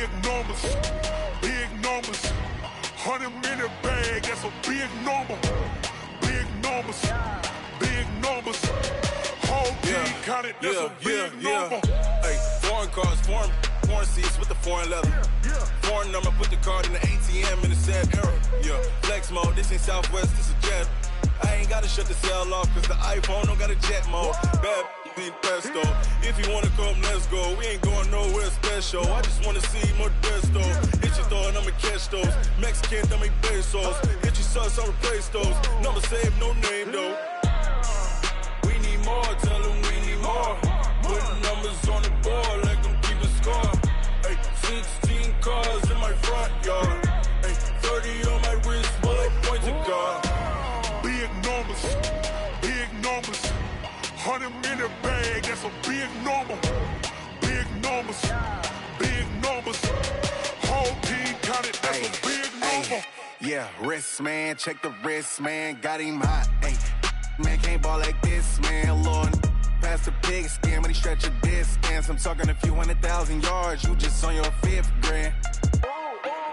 big numbers, big numbers. 100-minute bag, that's a big number. Big numbers, big numbers. Whole team counted, that's a big number. Hey, foreign cars, foreign seats with the foreign leather. Foreign number, put the card in the ATM in the sad era. Yeah, flex mode, this ain't Southwest, this is jet. I ain't gotta shut the cell off, cause the iPhone don't got a jet mode. Bad be pesto. If you wanna come, let's go. We ain't going nowhere special. I just wanna see more desto. Hit your throw and I'ma catch those. Mexican, dame pesos. Hit your sus, I'll replace those. Number saved, no name though. We need more, tell them we need more. Putting numbers on the board, like them keep a score. Hey, 16 cars in my front yard. Hey, 30 on my wrist, bullet pointed car. Big numbers, big numbers. 100-minute bag, that's a big number. Big numbers, big numbers. Whole team counted, that's a big number. Yeah, wrist man, check the wrist man, got him hot. Ay, man can't ball like this, man. Lord, past the pig skin when he stretch a distance. I'm talking a few 100,000 yards, you just on your 5th grand.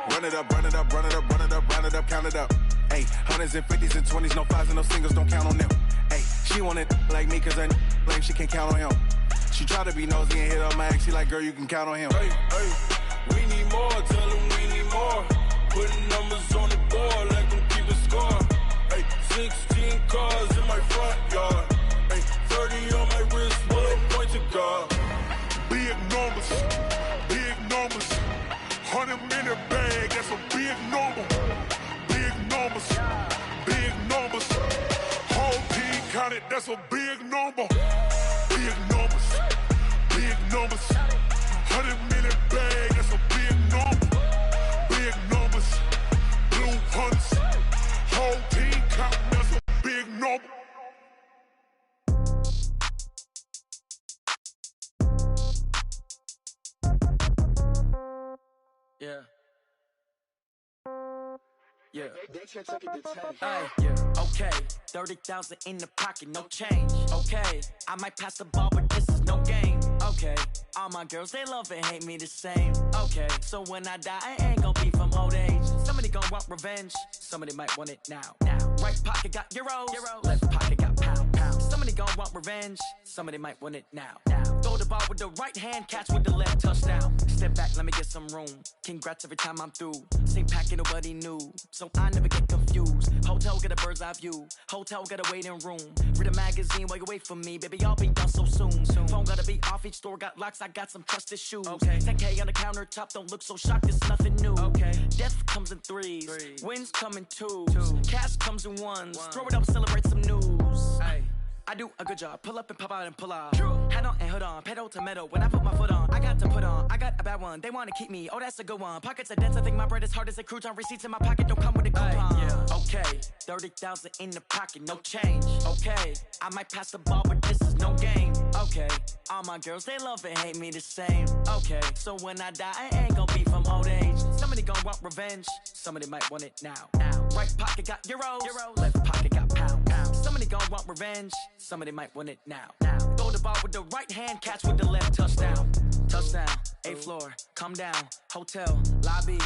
Run it up, run it up, run it up, run it up, run it up, count it up. Ay, hundreds and 50s and 20s, no 5s and no singles, don't count on them. Ay, she want it like me cause her blame, she can't count on him. She try to be nosy and hit up my ex, she like, girl, you can count on him. Hey, we need more, tell them we need more. Putting numbers on the board, like them keep a score. Hey, 16 cars in my front yard. Hey, 30 on my wrist, bullet pointed car. Big numbers, big numbers. 100-minute bag, that's a big number. Big numbers, big numbers. Whole team counted, that's a big number. Big numbers, big numbers. 100-minute bag, that's a big number. Big numbers, blue hunters. Whole team counting, that's a big number. Yeah. Yeah. They can't take it to 10. Hey, yeah. Okay. 30,000 in the pocket, no change. Okay. I might pass the ball, but this is no game. Okay. All my girls, they love and hate me the same. Okay. So when I die, I ain't gon' be from old age. Somebody gon' want revenge. Somebody might want it now. Right pocket got euros. Left pocket got pound. Somebody gon' want revenge. Somebody might want it now. Throw the ball with the right hand, catch with the left, touchdown. Step back, let me get some room. Congrats every time I'm through. Same packet, nobody knew. So I never get confused. Hotel get a bird's eye view. Hotel got a waiting room. Read a magazine while you wait for me. Baby, I'll be done so soon. Phone gotta be off, each store got locks. I got some trusted shoes. 10K on the countertop, don't look so shocked, it's nothing new. Death comes in threes. Wins come in twos. Cash comes in ones. Throw it up, celebrate some news. I do a good job, pull up and pop out and pull out. Head on and hood on, pedal to metal. When I put my foot on, I got to put on. I got a bad one, they wanna keep me, oh that's a good one. Pockets are dense, I think my bread is hard as a crouton. Receipts in my pocket don't come with a coupon. Okay, 30,000 in the pocket, no change. Okay, I might pass the ball, but this is no game. Okay, all my girls, they love and hate me the same. Okay, so when I die, I ain't gon' be from old age. Somebody gon' want revenge, somebody might want it now. Right pocket got euros. Left pocket got pound. Somebody gon' want revenge, somebody might want it now. Throw the ball with the right hand, catch with the left, touchdown. Touchdown, 8th floor, come down, hotel, lobby.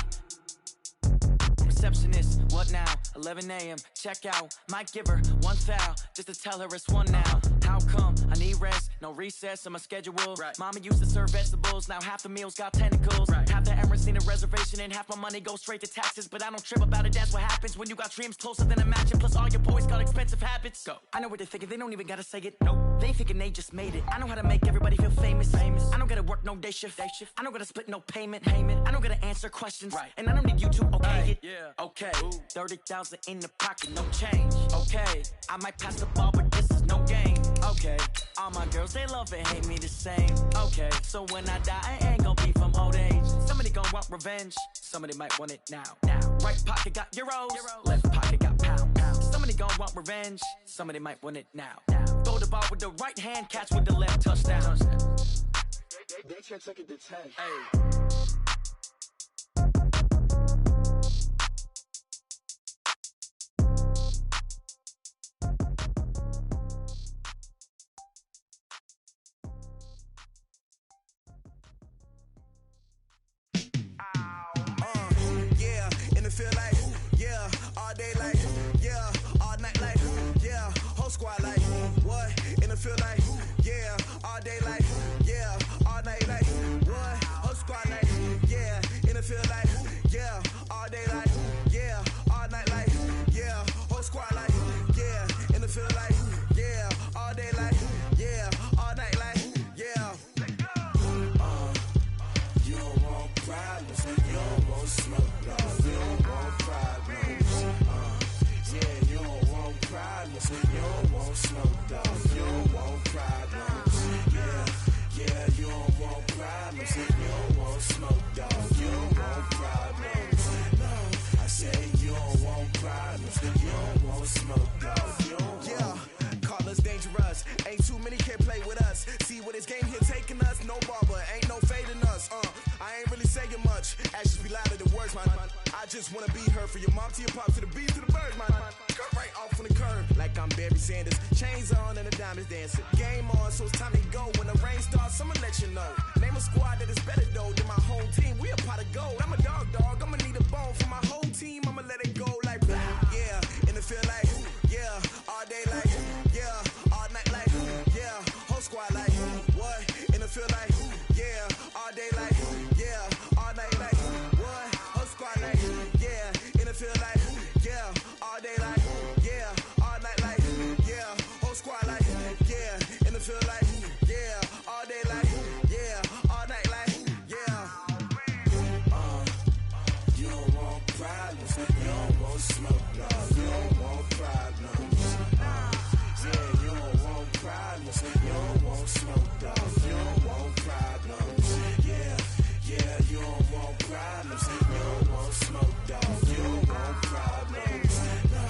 Receptionist, what now? 11 a.m., check out. Might give her one foul, just to tell her it's one now. How come? I need rest, no recess in my schedule. Mama used to serve vegetables, now half the meals got tentacles. Half the Emirates need a reservation and half my money goes straight to taxes. But I don't trip about it, that's what happens when you got dreams closer than a mansion. Plus all your boys got expensive habits. Go. I know what they're thinking, they don't even gotta say it. Nope. They thinking they just made it. I know how to make everybody feel famous. I don't gotta work no day shift. I don't gotta split no payment. I don't gotta answer questions. And I don't need you to okay it. Okay, 30,000 in the pocket, no change. Okay, I might pass the ball, but this is no game. Okay, all my girls, they love and hate me the same. Okay, so when I die, I ain't gon' be from old age. Somebody gon' want revenge, somebody might want it now. Right pocket got euros. Left pocket got pound. Somebody gon' want revenge, somebody might want it now. Throw the ball with the right hand, catch with the left, touchdown. They can't take it to 10. feel like, yeah, all day like, yeah, all night like, yeah, whole squad like, what? And it feel like, yeah, all day like, yeah, all night like, what? Whole squad like, yeah, and it feel like, yeah, all day like, yeah, all night like, yeah, whole squad like, yeah, and it feel like, yeah, all day like, yeah, all night like, yeah. You don't want problems, you don't want smoke, no, you don't want problems. Yeah, you don't want problems, you don't want smoke, dog, you don't want problems. Yeah, you don't want problems, you don't want smoke, dog, you don't want problems. No, I say you don't want problems, you don't want smoke, dog, you don't want. Yeah, call us dangerous, ain't too many can play with us. See where this game here taking us, no barber, ain't no fading us. I ain't really saying much, actions be louder than words, man. I just wanna be heard from your mom to your pop to the beat to the birds, man. Cut right off on the curb, like I'm Barry Sanders. Chains on and the diamonds dancing. Game on, so it's time to go. When the rain starts, I'ma let you know. Name a squad that is better though than my home team. We a pot of gold. I'm a dog, I'ma need a bone for my whole team. I'ma let it go like blah. Yeah, and it feel like, yeah, all day like, yeah, all night like, yeah, whole squad like, what? And it feel like, yeah, all day like, yeah, all night like, what? Whole squad like, yeah, and it feel like, yeah, all day like, yeah, all night like, yeah, whole squad like, yeah, and it feel like, yeah, all day like, yeah, all night like, yeah. You don't want problems, you don't want smoke, no, you don't want problems. Yeah, you don't want problems, you don't want smoke, dog, you don't want problems. Yeah, you don't want problems, you don't want smoke, dog, you don't want problems. No,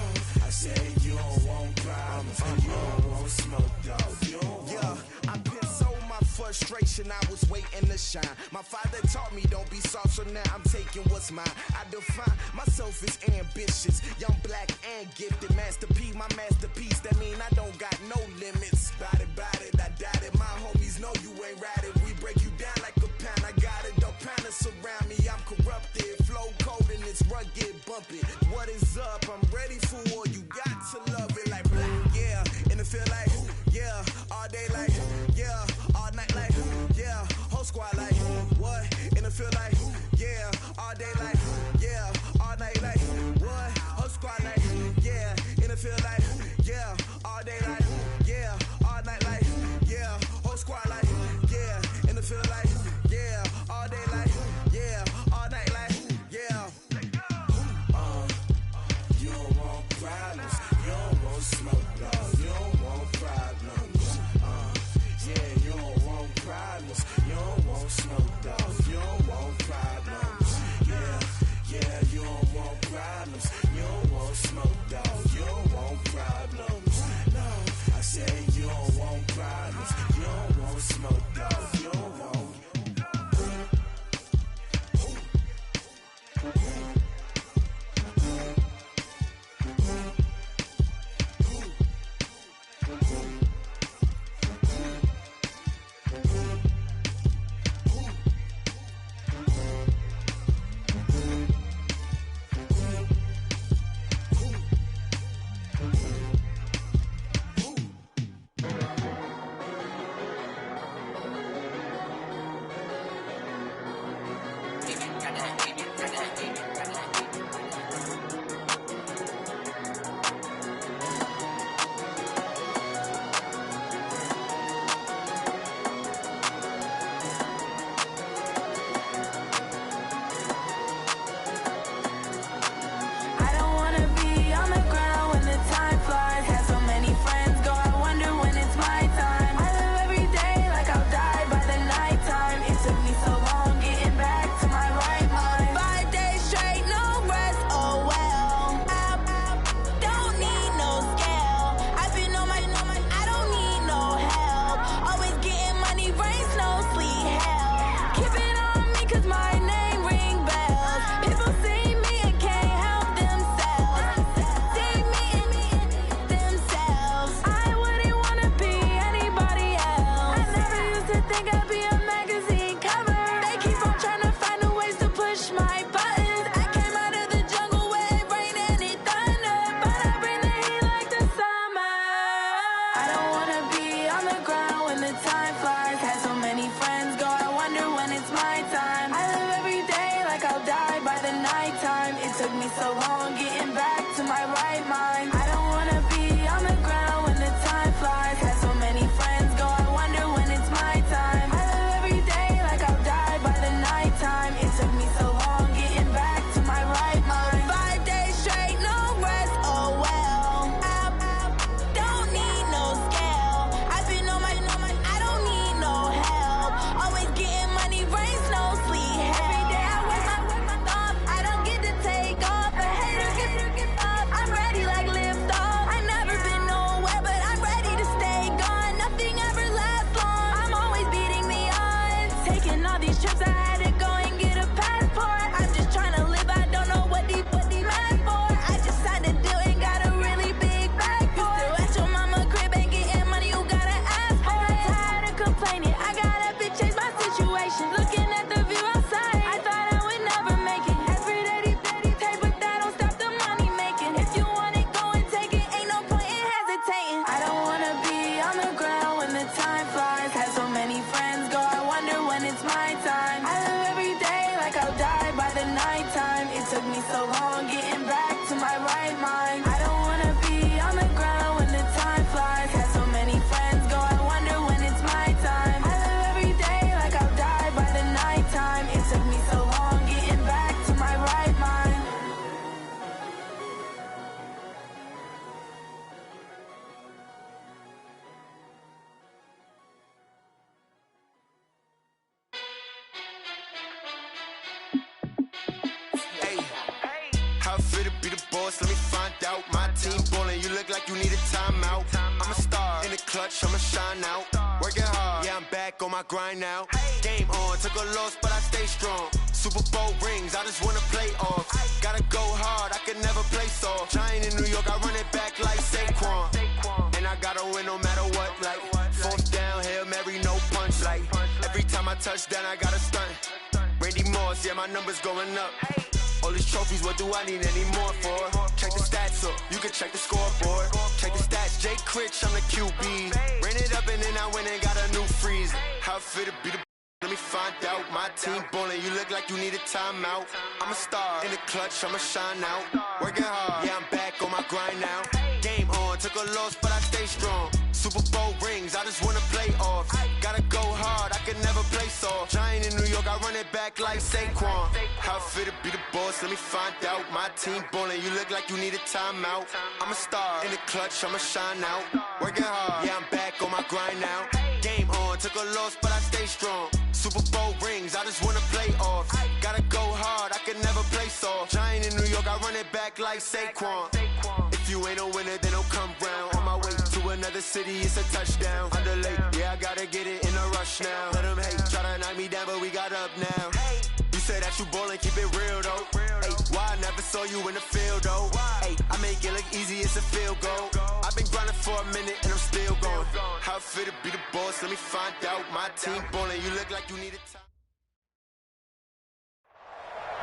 I say you don't want problems, you don't want smoke, dog, you don't want. Yeah, I've been so my frustration, I was waiting to shine. My father taught me don't be soft, so now I'm taking what's mine. I define myself as ambitious, young, black, and gifted. Master P, my masterpiece, that mean I don't got no limits. Bout it, I doubt it. My homies know you ain't ratted. We break you down like a pound. I got it, don't panic surround me. I'm corrupted, flow cold and it's rugged, bumpy. What is up? I'm ready for war. You got to love it like black, yeah. And it feel like, yeah, all day like, yeah, all night like, yeah, whole squad like, what? And it feel like, yeah, all day like, yeah, all night like, what? Whole squad like, yeah, and it feel like, yeah, all day like, yeah, all night like, yeah, whole squad like, yeah, and it feel like, yeah, all day like, yeah, all night like, yeah. You don't want problems, you don't want smoke, no, you don't want problems. Yeah, you don't want problems, you don't want smoke, dog, you don't want problems. Yeah, you don't want problems, you don't want smoke, dog, you don't want problems. No, I say you don't want problems, you don't want smoke, dog, you don't want. it. I got up and changed my situation. Looking at the view outside, I thought I would never make it. Every day they pay, but that don't stop the money making. If you want it, go and take it. Ain't no point in hesitating. I don't wanna be on the ground when the time flies. Had so many friends go, I wonder when it's my time. I live every day like I'll die by the nighttime. It took me so long getting back to my right mind. I don't wanna be on the ground when the time flies. Had so many friends go, I wonder when it's my time. I live every day like I'll die by the nighttime. It took me so long getting back to my right mind. Hey, how I feel to be the boss, let me find out. My team ballin', you look like you need a timeout. I'm a star, in the clutch, I'ma shine out. Working hard, yeah, I'm back on my grind now. Game on, took a loss, but I stay strong. Super Bowl rings, I just wanna play off. Gotta go hard, I can never play soft. Giant in New York, I run it back like Saquon. And I gotta win no matter what, like fourth down, Hail Mary, no punch. Like every time I touch down, I gotta stunt. Randy Moss, yeah, my numbers going up. All these trophies, what do I need any more for? Check the stats up, you can check the scoreboard. Check the stats, Jay Critch, I'm the QB. Ran it up and then I went and got a new freeze. How I feel to be the let me find out. My team ballin', you look like you need a timeout. I'm a star, in the clutch, I'ma shine out. Working hard, yeah, I'm back on my grind now. Game on, took a loss, but I stay strong. Super Bowl rings, I just wanna play off. Gotta go hard, I can never play soft. Giant in New York, I run it back like Saquon. How I feel to be the boss, let me find out. My team ballin', you look like you need a timeout. I'm a star, in the clutch, I'ma shine out. Working hard, yeah, I'm back on my grind now. Game on, took a loss, but I stay strong. Super Bowl rings, I just wanna play off. Gotta go hard, I can never play soft. Giant in New York, I run it back like Saquon. If you ain't a winner, then don't come round. On my way to another city, it's a touchdown. Underlay, yeah, I gotta get it in a rush now. Let them hate, try to knock me down, but we got up now. You say that you ballin', keep it real though. Hey, why I never saw you in the field though? Hey, I make it look easy, it's a field goal. I've been grinding for a minute and I'm still going. How I feel to be the boss, let me find out. My team ballin', you look like you need a time.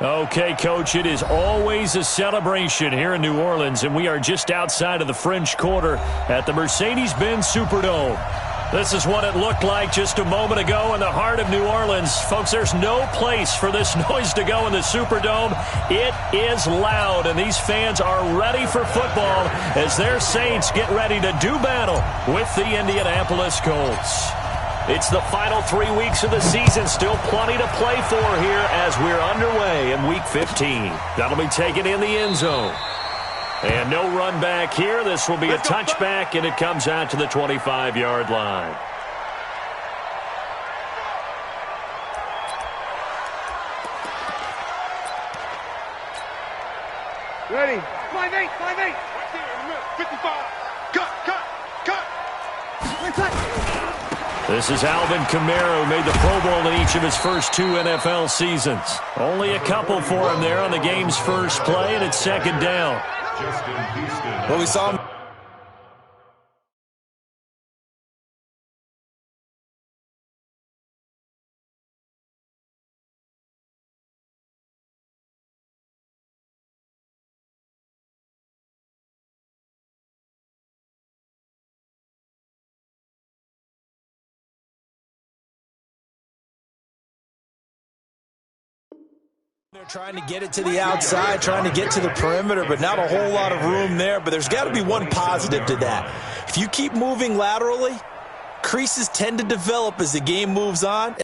Okay, Coach, it is always a celebration here in New Orleans, and we are just outside of the French Quarter at the Mercedes-Benz Superdome. This is what it looked like just a moment ago in the heart of New Orleans. Folks, there's no place for this noise to go in the Superdome. It is loud, and these fans are ready for football as their Saints get ready to do battle with the Indianapolis Colts. It's the final 3 weeks of the season. Still plenty to play for here as we're underway in Week 15. That'll be taken in the end zone. And no run back here. This will be a touchback, and it comes out to the 25-yard line. Ready? 5-8, 5-8. 55. Cut. This is Alvin Kamara, who made the Pro Bowl in each of his first 2 NFL seasons. Only a couple for him there on the game's first play, and it's second down. Well, we saw him. They're trying to get it to the outside, trying to get to the perimeter, but not a whole lot of room there. But there's got to be one positive to that. If you keep moving laterally, creases tend to develop as the game moves on.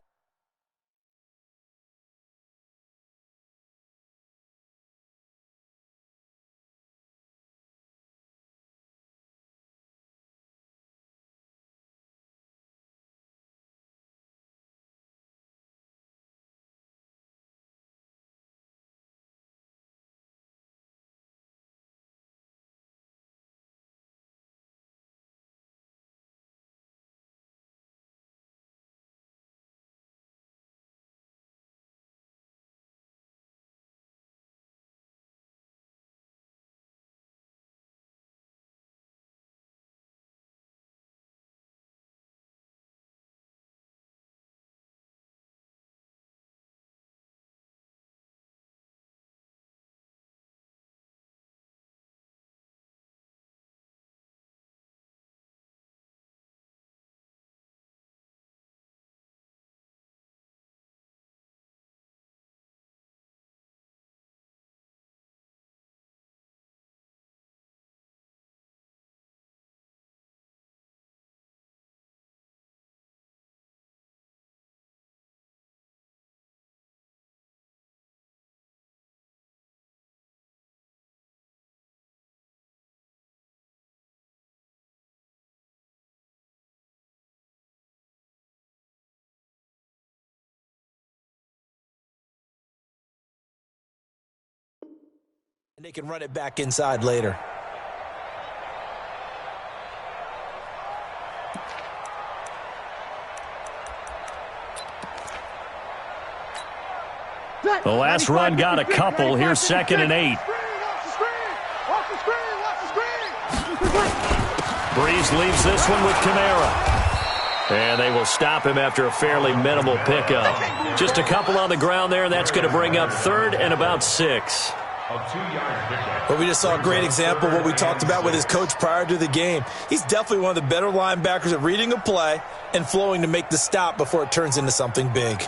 And they can run it back inside later. The last run got a couple. Here's 2nd and 8. Breeze leaves this one with Kamara. And they will stop him after a fairly minimal pickup. Just a couple on the ground there, and that's going to bring up 3rd and about 6. Well, we just saw a great example of what we talked about with his coach prior to the game. He's definitely one of the better linebackers at reading a play and flowing to make the stop before it turns into something big.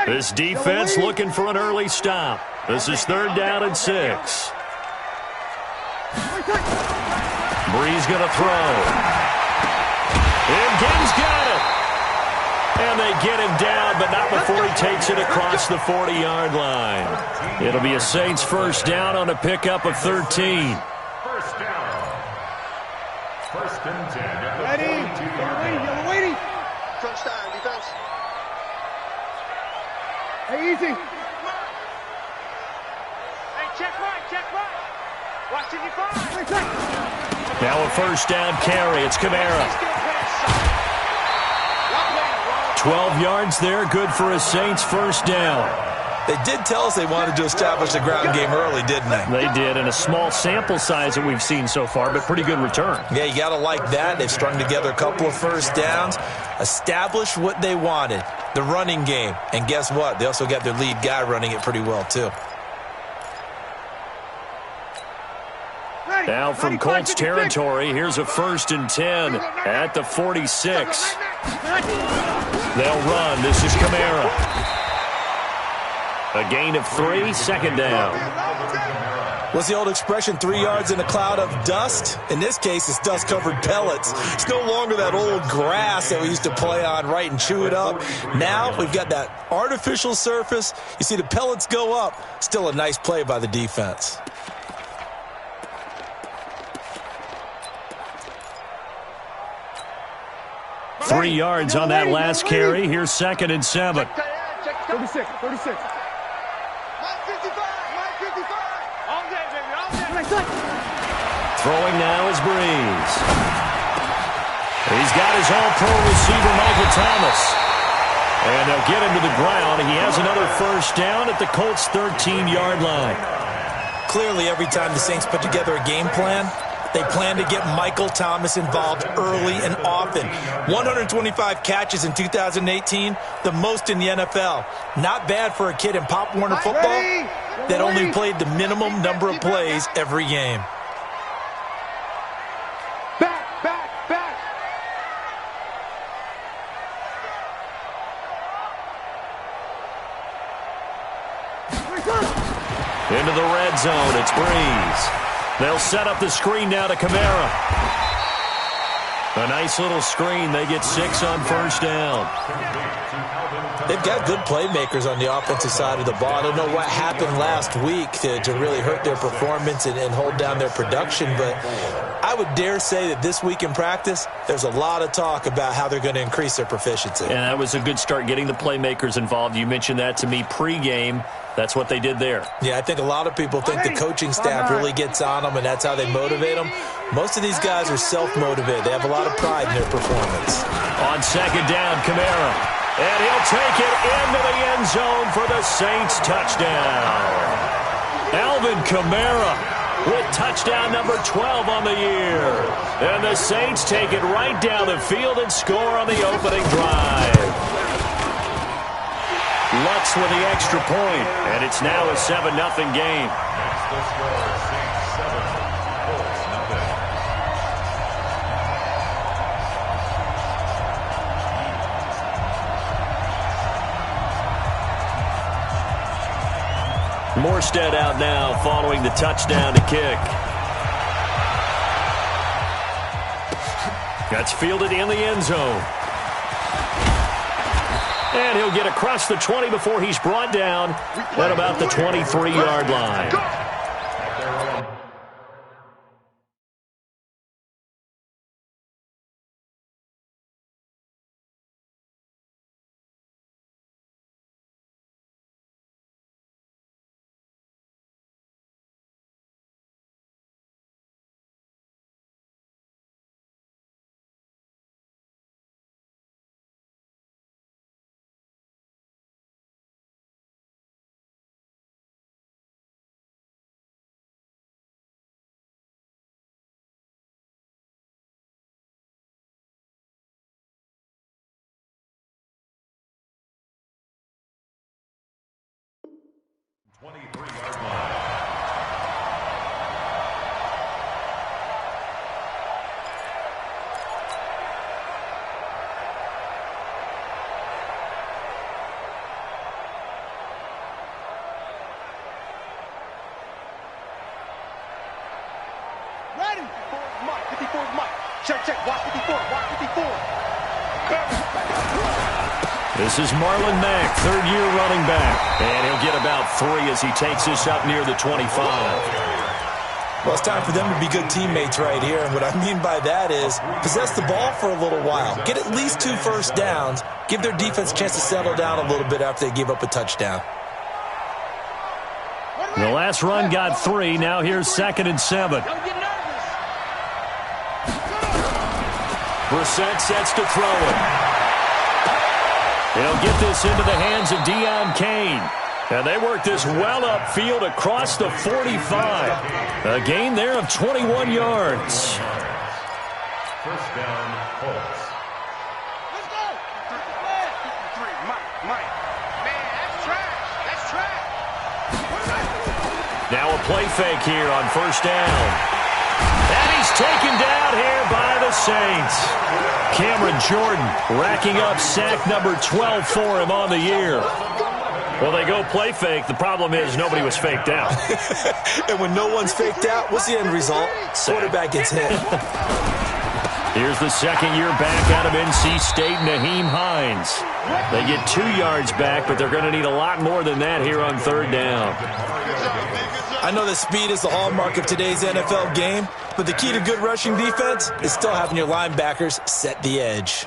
This defense looking for an early stop. This is 3rd down and 6. Breeze going to throw. And Gibbs got it. And they get him down, but not before he takes it across the 40-yard line. It'll be a Saints 1st down on a pickup of 13. 1st down. 1st and 10. Ready? Waiting. Crunch time, defense. Hey, easy. Hey, check right. Watch it, you find. Now a 1st down carry. It's Kamara. 12 yards there. Good for a Saints 1st down. They did tell us they wanted to establish the ground game early, didn't they? They did, in a small sample size that we've seen so far, but pretty good return. Yeah, you got to like that. They've strung together a couple of 1st downs, established what they wanted, the running game. And guess what? They also got their lead guy running it pretty well, too. Now from Colts territory, here's a 1st and 10 at the 46. They'll run. This is Kamara. A gain of 3, 2nd down. What's the old expression, 3 yards in a cloud of dust? In this case, it's dust-covered pellets. It's no longer that old grass that we used to play on, right, and chew it up. Now we've got that artificial surface. You see the pellets go up. Still a nice play by the defense. Three yards on that last carry. Here's 2nd and 7. 36. Throwing now is Breeze. He's got his all-pro receiver, Michael Thomas. And they'll get him to the ground. He has another 1st down at the Colts' 13-yard line. Clearly, every time the Saints put together a game plan, they plan to get Michael Thomas involved early and often. 125 catches in 2018, the most in the NFL. Not bad for a kid in Pop Warner football that only played the minimum number of plays every game. Back. Into the red zone, it's Breeze. They'll set up the screen now to Kamara. A nice little screen. They get 6 on 1st down. They've got good playmakers on the offensive side of the ball. I don't know what happened last week to really hurt their performance and hold down their production, but I would dare say that this week in practice, there's a lot of talk about how they're going to increase their proficiency. And that was a good start, getting the playmakers involved. You mentioned that to me pregame. That's what they did there. Yeah, I think a lot of people think the coaching staff really gets on them, and that's how they motivate them. Most of these guys are self-motivated. They have a lot of pride in their performance. On 2nd down, Kamara. And he'll take it into the end zone for the Saints touchdown. Alvin Kamara with touchdown number 12 on the year. And the Saints take it right down the field and score on the opening drive. Lutz with the extra point, and it's now a 7-0 game. Morstead out now following the touchdown to kick. That's fielded in the end zone. And he'll get across the 20 before he's brought down at about the 23-yard line. Ready? 54 Mike. Check. Watch 54. This is Marlon Mack, third-year running back. And he'll get about 3 as he takes this up near the 25. Well, it's time for them to be good teammates right here. And what I mean by that is possess the ball for a little while. Get at least 2 first downs. Give their defense a chance to settle down a little bit after they give up a touchdown. The last run got 3. Now here's 2nd and 7. Brissett sets to throw it. He'll get this into the hands of Deion Kane. And they work this well upfield across the 45. A gain there of 21 yards. First down, Colts. Let's go. Mike. Man, that's trash. Now a play fake here on first down. And he's taken down here by the Saints. Cameron Jordan racking up sack number 12 for him on the year. Well, they go play fake. The problem is nobody was faked out. And when no one's faked out, what's the end result? Quarterback gets hit. Here's the second-year back out of NC State, Naheem Hines. They get 2 yards back, but they're going to need a lot more than that here on third down. I know that speed is the hallmark of today's NFL game, but the key to good rushing defense is still having your linebackers set the edge.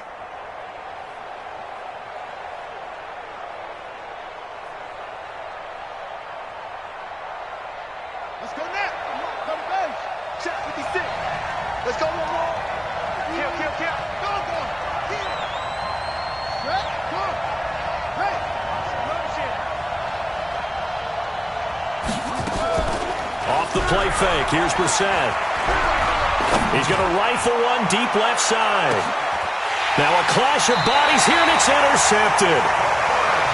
Let's go now. Come base. Check 56. Let's go one more. Kill. Go. Kill. Straight. Go. Hey. Off the play fake, here's Brissett. He's going to rifle one deep left side. Now a clash of bodies here, and it's intercepted.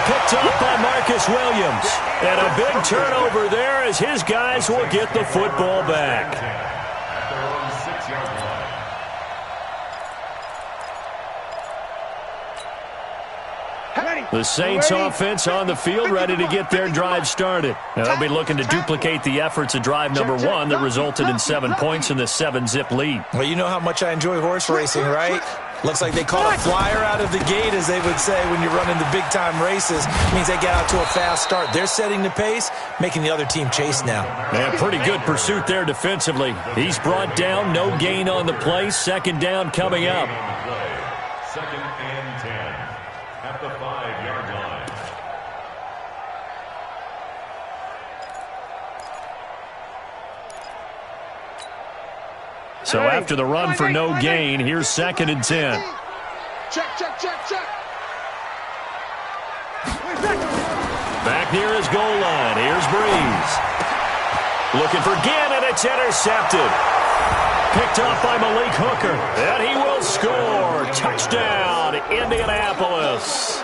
Picked up by Marcus Williams. And a big turnover there as his guys will get the football back. At their own 6-yard line. The Saints offense on the field, ready to get their drive started. Now they'll be looking to duplicate the efforts of drive number 1 that resulted in 7 points in the 7-zip lead. Well, you know how much I enjoy horse racing, right? Looks like they caught a flyer out of the gate, as they would say when you're running the big-time races. It means they get out to a fast start. They're setting the pace, making the other team chase now. And pretty good pursuit there defensively. He's brought down, no gain on the play. Second down coming up. Second and 10 at the 5-yard line. So after the run for no gain, here's 2nd and 10. Check. Back near his goal line. Here's Breeze. Looking for Ginn, and it's intercepted. Picked up by Malik Hooker. And he will score. Touchdown, Indianapolis.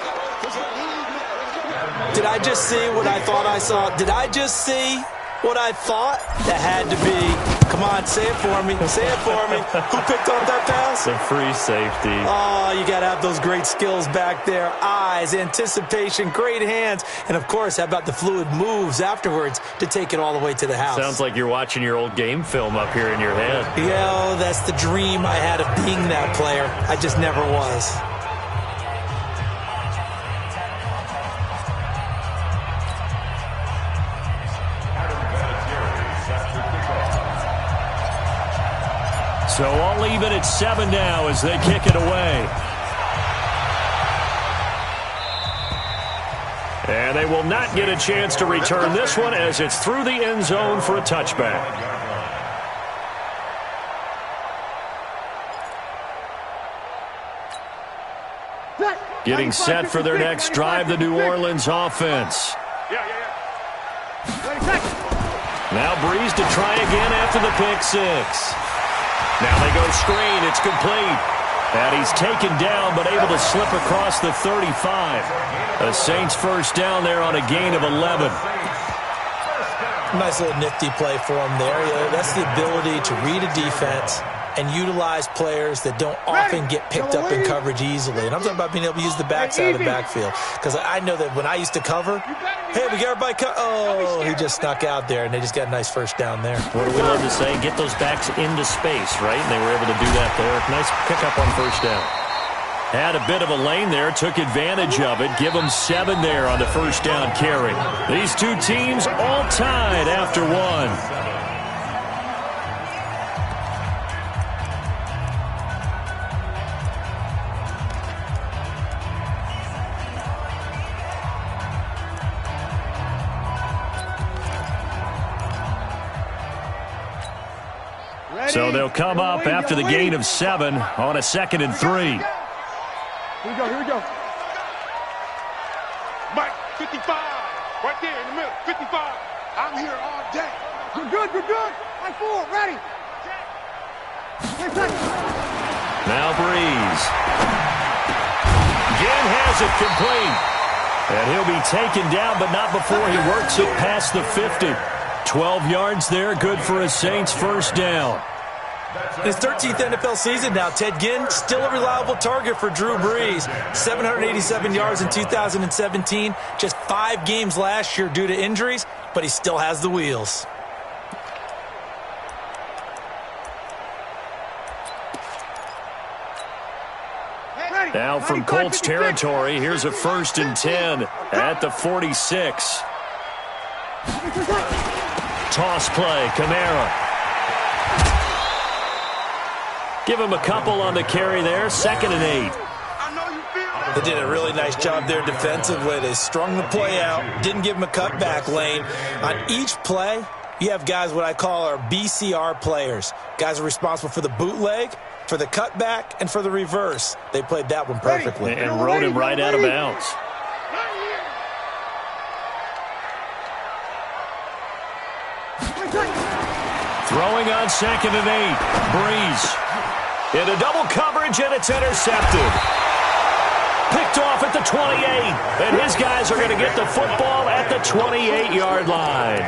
Did I just see what I thought I saw? Did I just see what I thought? That had to be. Come on, say it for me. Say it for me. Who picked up that pass? The free safety. Oh, you got to have those great skills back there. Eyes, anticipation, great hands. And, of course, how about the fluid moves afterwards to take it all the way to the house? Sounds like you're watching your old game film up here in your head. Yeah, that's the dream I had of being that player. I just never was. So all even at 7 now as they kick it away. And they will not get a chance to return this one as it's through the end zone for a touchback. Getting set for their next drive, the New Orleans offense. Now Breeze to try again after the pick six. Now they go screen. It's complete. And he's taken down but able to slip across the 35. The Saints first down there on a gain of 11. Nice little nifty play for him there. Yeah, that's the ability to read a defense and utilize players that don't often get picked up in coverage easily. And I'm talking about being able to use the backside of the backfield. Because I know that when I used to cover, hey, we got everybody oh, he just snuck out there, and they just got a nice first down there. What do we love to say? Get those backs into space, right? And they were able to do that there. Nice pickup on first down. Had a bit of a lane there, took advantage of it. Give them 7 there on the first down carry. These two teams all tied after one. So they'll come up after the gain of 7 on a 2nd and 3. Here we go. Mike, 55. Right there in the middle, 55. I'm here all day. Good. Mike 4, ready. Now Breeze. Again has it complete. And he'll be taken down, but not before he works it past the 50. 12 yards there, good for a Saints first down. His 13th NFL season now, Ted Ginn, still a reliable target for Drew Brees. 787 yards in 2017, just 5 games last year due to injuries, but he still has the wheels. Now from Colts territory, here's a 1st and 10 at the 46. Toss play, Kamara. Give him a couple on the carry there, 2nd and 8. They did a really nice job there defensively. They strung the play out, didn't give him a cutback lane. On each play, you have guys what I call our BCR players. Guys are responsible for the bootleg, for the cutback, and for the reverse. They played that one perfectly. And rode him right out of bounds. Throwing on 2nd and 8. Breeze. Into double coverage, and it's intercepted. Picked off at the 28. And his guys are going to get the football at the 28-yard line.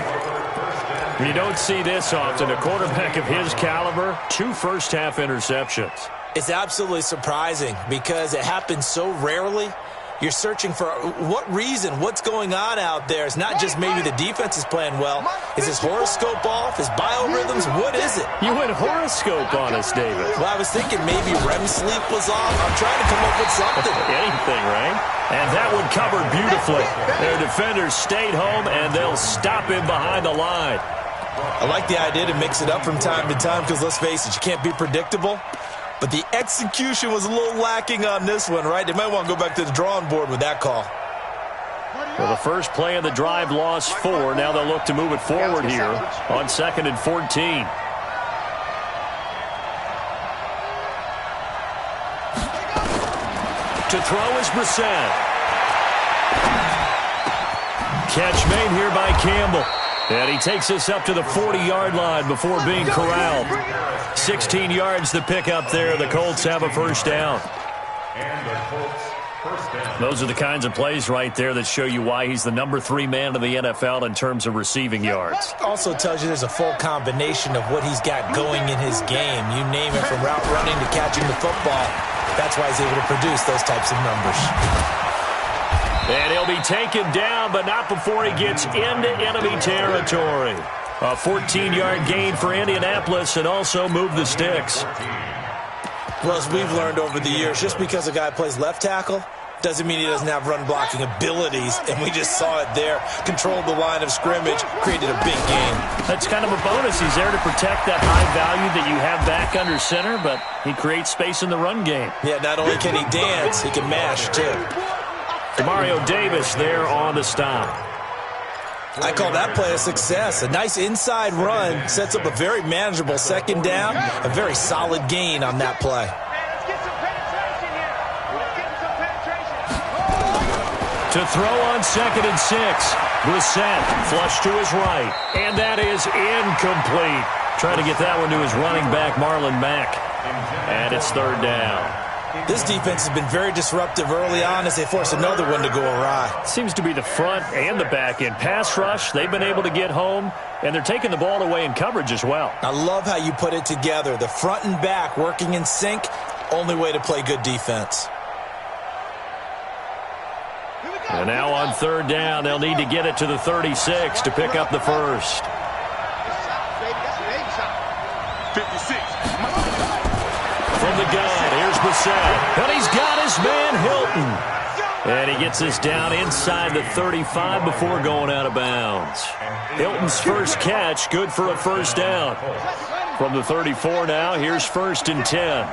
You don't see this often. A quarterback of his caliber, 2 first-half interceptions. It's absolutely surprising because it happens so rarely. You're searching for what reason, what's going on out there. It's not just maybe the defense is playing well. Is his horoscope off? His biorhythms? What is it? You went horoscope on us, David. Well, I was thinking maybe REM sleep was off. I'm trying to come up with something. Anything, right? And that one covered beautifully. Their defenders stayed home, and they'll stop him behind the line. I like the idea to mix it up from time to time because, let's face it, you can't be predictable. But the execution was a little lacking on this one, right? They might want to go back to the drawing board with that call. Well, the first play of the drive lost 4. Now they'll look to move it forward here on 2nd and 14. To throw is Brissett. Catch made here by Campbell. And he takes us up to the 40-yard line before being corralled. 16 yards to pick up there. The Colts have a first down. Those are the kinds of plays right there that show you why he's the number 3 man in the NFL in terms of receiving yards. Also tells you there's a full combination of what he's got going in his game. You name it, from route running to catching the football. That's why he's able to produce those types of numbers. And he'll be taken down, but not before he gets into enemy territory. A 14-yard gain for Indianapolis, and also move the sticks. Well, as we've learned over the years, just because a guy plays left tackle doesn't mean he doesn't have run-blocking abilities, and we just saw it there. Controlled the line of scrimmage, created a big gain. That's kind of a bonus. He's there to protect that high value that you have back under center, but he creates space in the run game. Yeah, not only can he dance, he can mash, too. Demario Davis there on the stop. I call that play a success. A nice inside run sets up a very manageable 2nd down. A very solid gain on that play. To throw on 2nd and 6. Brissett flush to his right. And that is incomplete. Trying to get that one to his running back, Marlon Mack. And it's 3rd down. This defense has been very disruptive early on as they force another one to go awry. Seems to be the front and the back end. Pass rush, they've been able to get home, and they're taking the ball away in coverage as well. I love how you put it together. The front and back working in sync, only way to play good defense. And now on third down, they'll need to get it to the 36 to pick up the first. 56. From the gun, here's Bissett. And he's got his man Hilton. And he gets this down inside the 35 before going out of bounds. Hilton's first catch, good for a first down. From the 34 now, here's 1st and 10.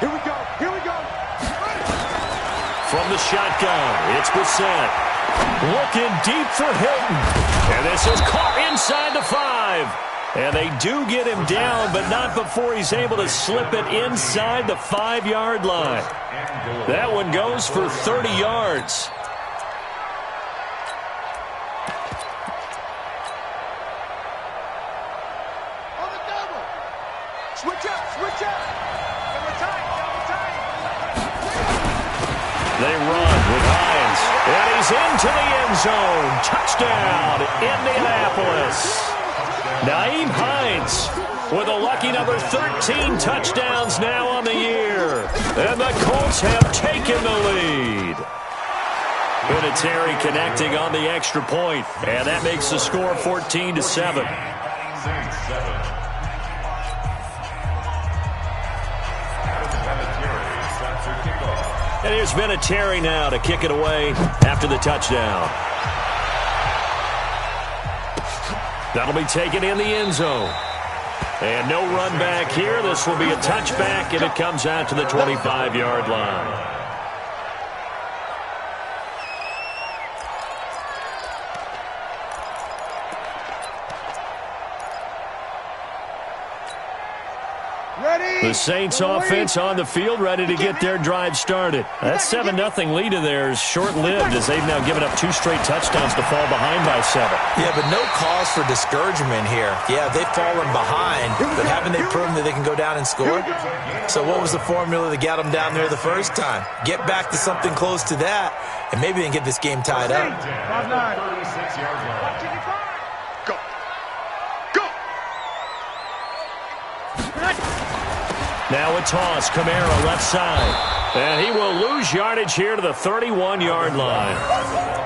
Here we go. Here we go. From the shotgun, it's Bissett. Looking deep for Hilton. And this is caught inside the 5. And they do get him down, but not before he's able to slip it inside the 5-yard line. That one goes for 30 yards. On the double. Switch up, switch up. Double tight, double tight. They run with Hines. And he's into the end zone. Touchdown, Indianapolis. Naeem Hines with a lucky number 13 touchdowns now on the year. And the Colts have taken the lead. Vinatieri connecting on the extra point. And that makes the score 14-7. And here's Vinatieri now to kick it away after the touchdown. That'll be taken in the end zone. And no run back here. This will be a touchback, and it comes out to the 25-yard line. The Saints offense on the field, ready to get their drive started. That 7-0 lead of theirs short-lived as they've now given up 2 straight touchdowns to fall behind by 7. Yeah, but no cause for discouragement here. Yeah, they've fallen behind, but haven't they proven that they can go down and score? So what was the formula that got them down there the first time? Get back to something close to that, and maybe they can get this game tied up. Go. Go. Now a toss, Kamara left side. And he will lose yardage here to the 31-yard line.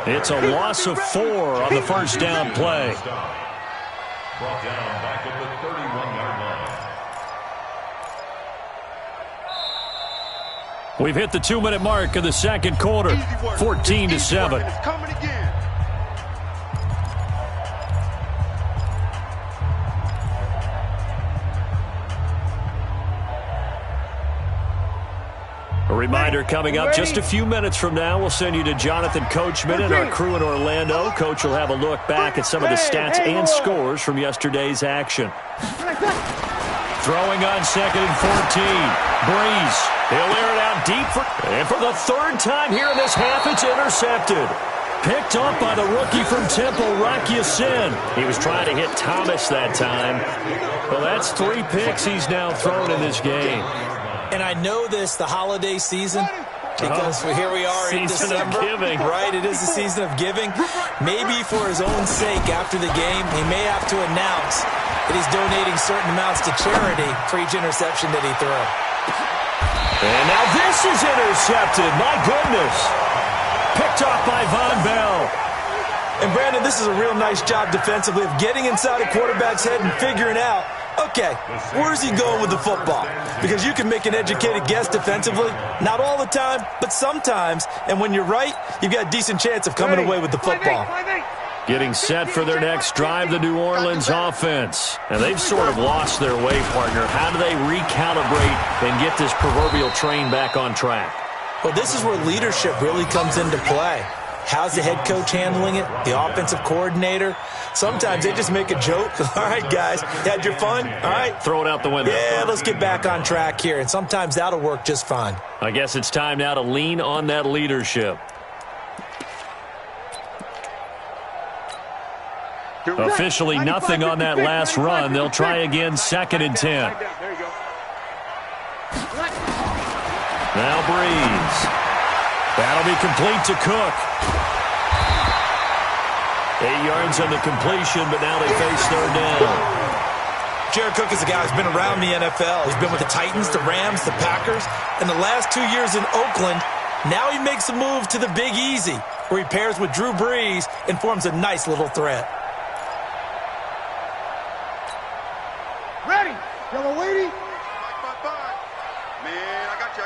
It's a loss of 4 on the first down play. Brought down back at the 31-yard line. We've hit the 2-minute mark of the second quarter, 14-7. It's coming again. A reminder coming up just a few minutes from now. We'll send you to Jonathan Coachman and our crew in Orlando. Coach will have a look back at some of the stats and scores from yesterday's action. Throwing on 2nd and 14. Breeze. He'll air it out deep. And for the 3rd time here in this half, it's intercepted. Picked up by the rookie from Temple, Rock Ya-Sin. He was trying to hit Thomas that time. Well, that's 3 picks he's now thrown in this game. And I know this, the holiday season, because here we are in December. Season of giving. Right, it is the season of giving. Maybe for his own sake after the game, he may have to announce that he's donating certain amounts to charity for each interception that he threw. And now this is intercepted. My goodness. Picked off by Von Bell. And Brandon, this is a real nice job defensively of getting inside a quarterback's head and figuring out, okay, where's he going with the football? Because you can make an educated guess defensively. Not all the time, but sometimes. And when you're right, you've got a decent chance of coming away with the football. Getting set for their next drive, the New Orleans offense. And they've sort of lost their way, partner. How do they recalibrate and get this proverbial train back on track? Well, this is where leadership really comes into play. How's the head coach handling it? The offensive coordinator? Sometimes they just make a joke. All right, guys, had your fun? All right. Throw it out the window. Yeah, let's get back on track here. And sometimes that'll work just fine. I guess it's time now to lean on that leadership. Officially nothing on that last run. They'll try again, 2nd and 10. Now Breeze. That'll be complete to Cook. 8 yards on the completion, but now they face third down. Jared Cook is a guy who's been around the NFL. He's been with the Titans, the Rams, the Packers, and the last 2 years in Oakland. Now he makes a move to the Big Easy, where he pairs with Drew Brees and forms a nice little threat. Ready. Yellow lady. Man, I got you.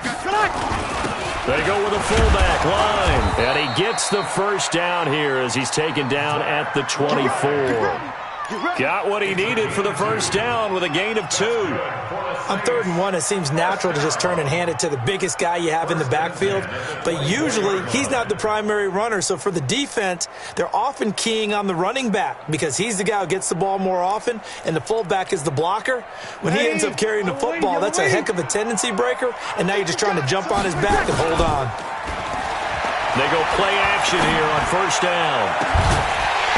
They go with a fullback line, and he gets the first down here as he's taken down at the 24. Got what he needed for the first down with a gain of 2. On 3rd and 1, it seems natural to just turn and hand it to the biggest guy you have in the backfield. But usually, he's not the primary runner. So for the defense, they're often keying on the running back because he's the guy who gets the ball more often, and the fullback is the blocker. When he ends up carrying the football, that's a heck of a tendency breaker, and now you're just trying to jump on his back and hold on. They go play action here on first down.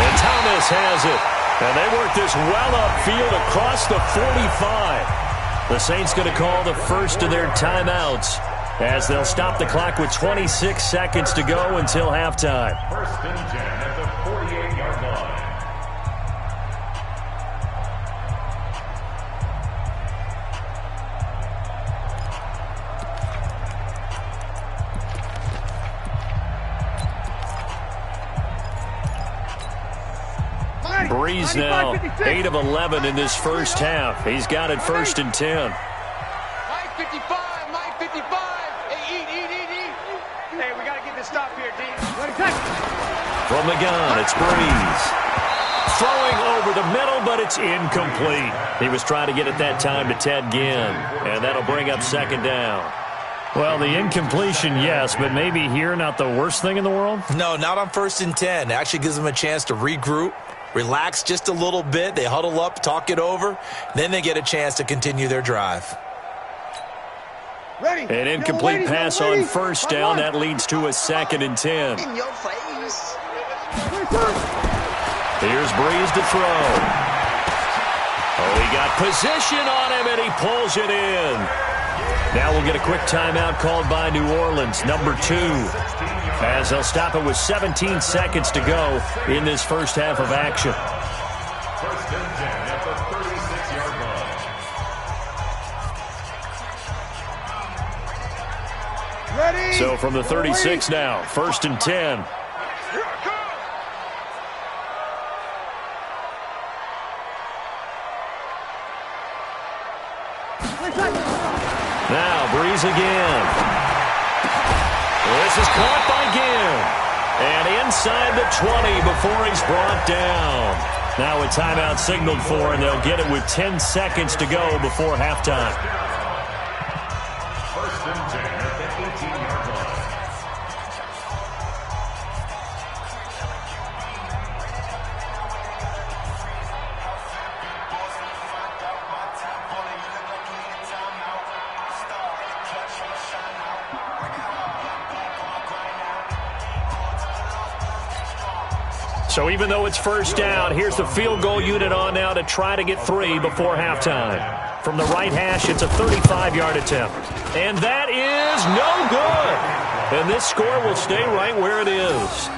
And Thomas has it. And they work this well upfield across the 45. The Saints going to call the first of their timeouts as they'll stop the clock with 26 seconds to go until halftime. 1st and 10 at the 48-yard line. Breeze now 8 of 11 in this first half. He's got it 1st and 10. Mike 55, Mike 55. Hey, eat. Hey, we got to get this stop here, D. From the gun, it's Breeze. Throwing over the middle, but it's incomplete. He was trying to get it that time to Ted Ginn, and that'll bring up 2nd down. Well, the incompletion, yes, but maybe here not the worst thing in the world? No, not on 1st and 10. It actually gives them a chance to regroup, relax just a little bit. They huddle up, talk it over. Then they get a chance to continue their drive. Ready. An incomplete pass on first down. That leads to a 2nd and 10. In your face. Here's Breeze to throw. Oh, he got position on him, and he pulls it in. Now we'll get a quick timeout called by New Orleans, number 2. As they'll stop it with 17 seconds to go in this first half of action. 1st and 10 at the 36-yard line. Ready. So from the 36 now, 1st and 10. Now Breeze again. This is caught by Ginn. And inside the 20 before he's brought down. Now a timeout signaled for, and they'll get it with 10 seconds to go before halftime. 1st and 10 at the 18-yard line. So even though it's first down, here's the field goal unit on now to try to get 3 before halftime. From the right hash, it's a 35-yard attempt. And that is no good. And this score will stay right where it is.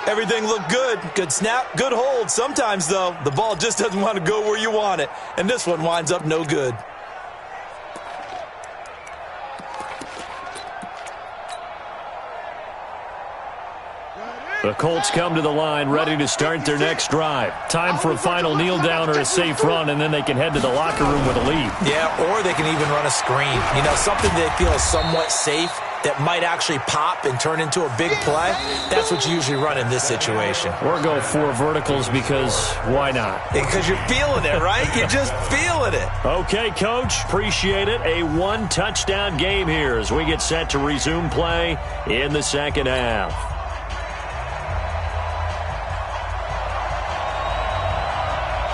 Everything looked good. Good snap, good hold. Sometimes, though, the ball just doesn't want to go where you want it. And this one winds up no good. The Colts come to the line ready to start their next drive. Time for a final kneel down or a safe run, and then they can head to the locker room with a lead. Yeah, or they can even run a screen. You know, something they feel is somewhat safe that might actually pop and turn into a big play. That's what you usually run in this situation. Or go 4 verticals because why not? Because you're feeling it, right? You're just feeling it. Okay, Coach. Appreciate it. A 1-touchdown game here as we get set to resume play in the second half.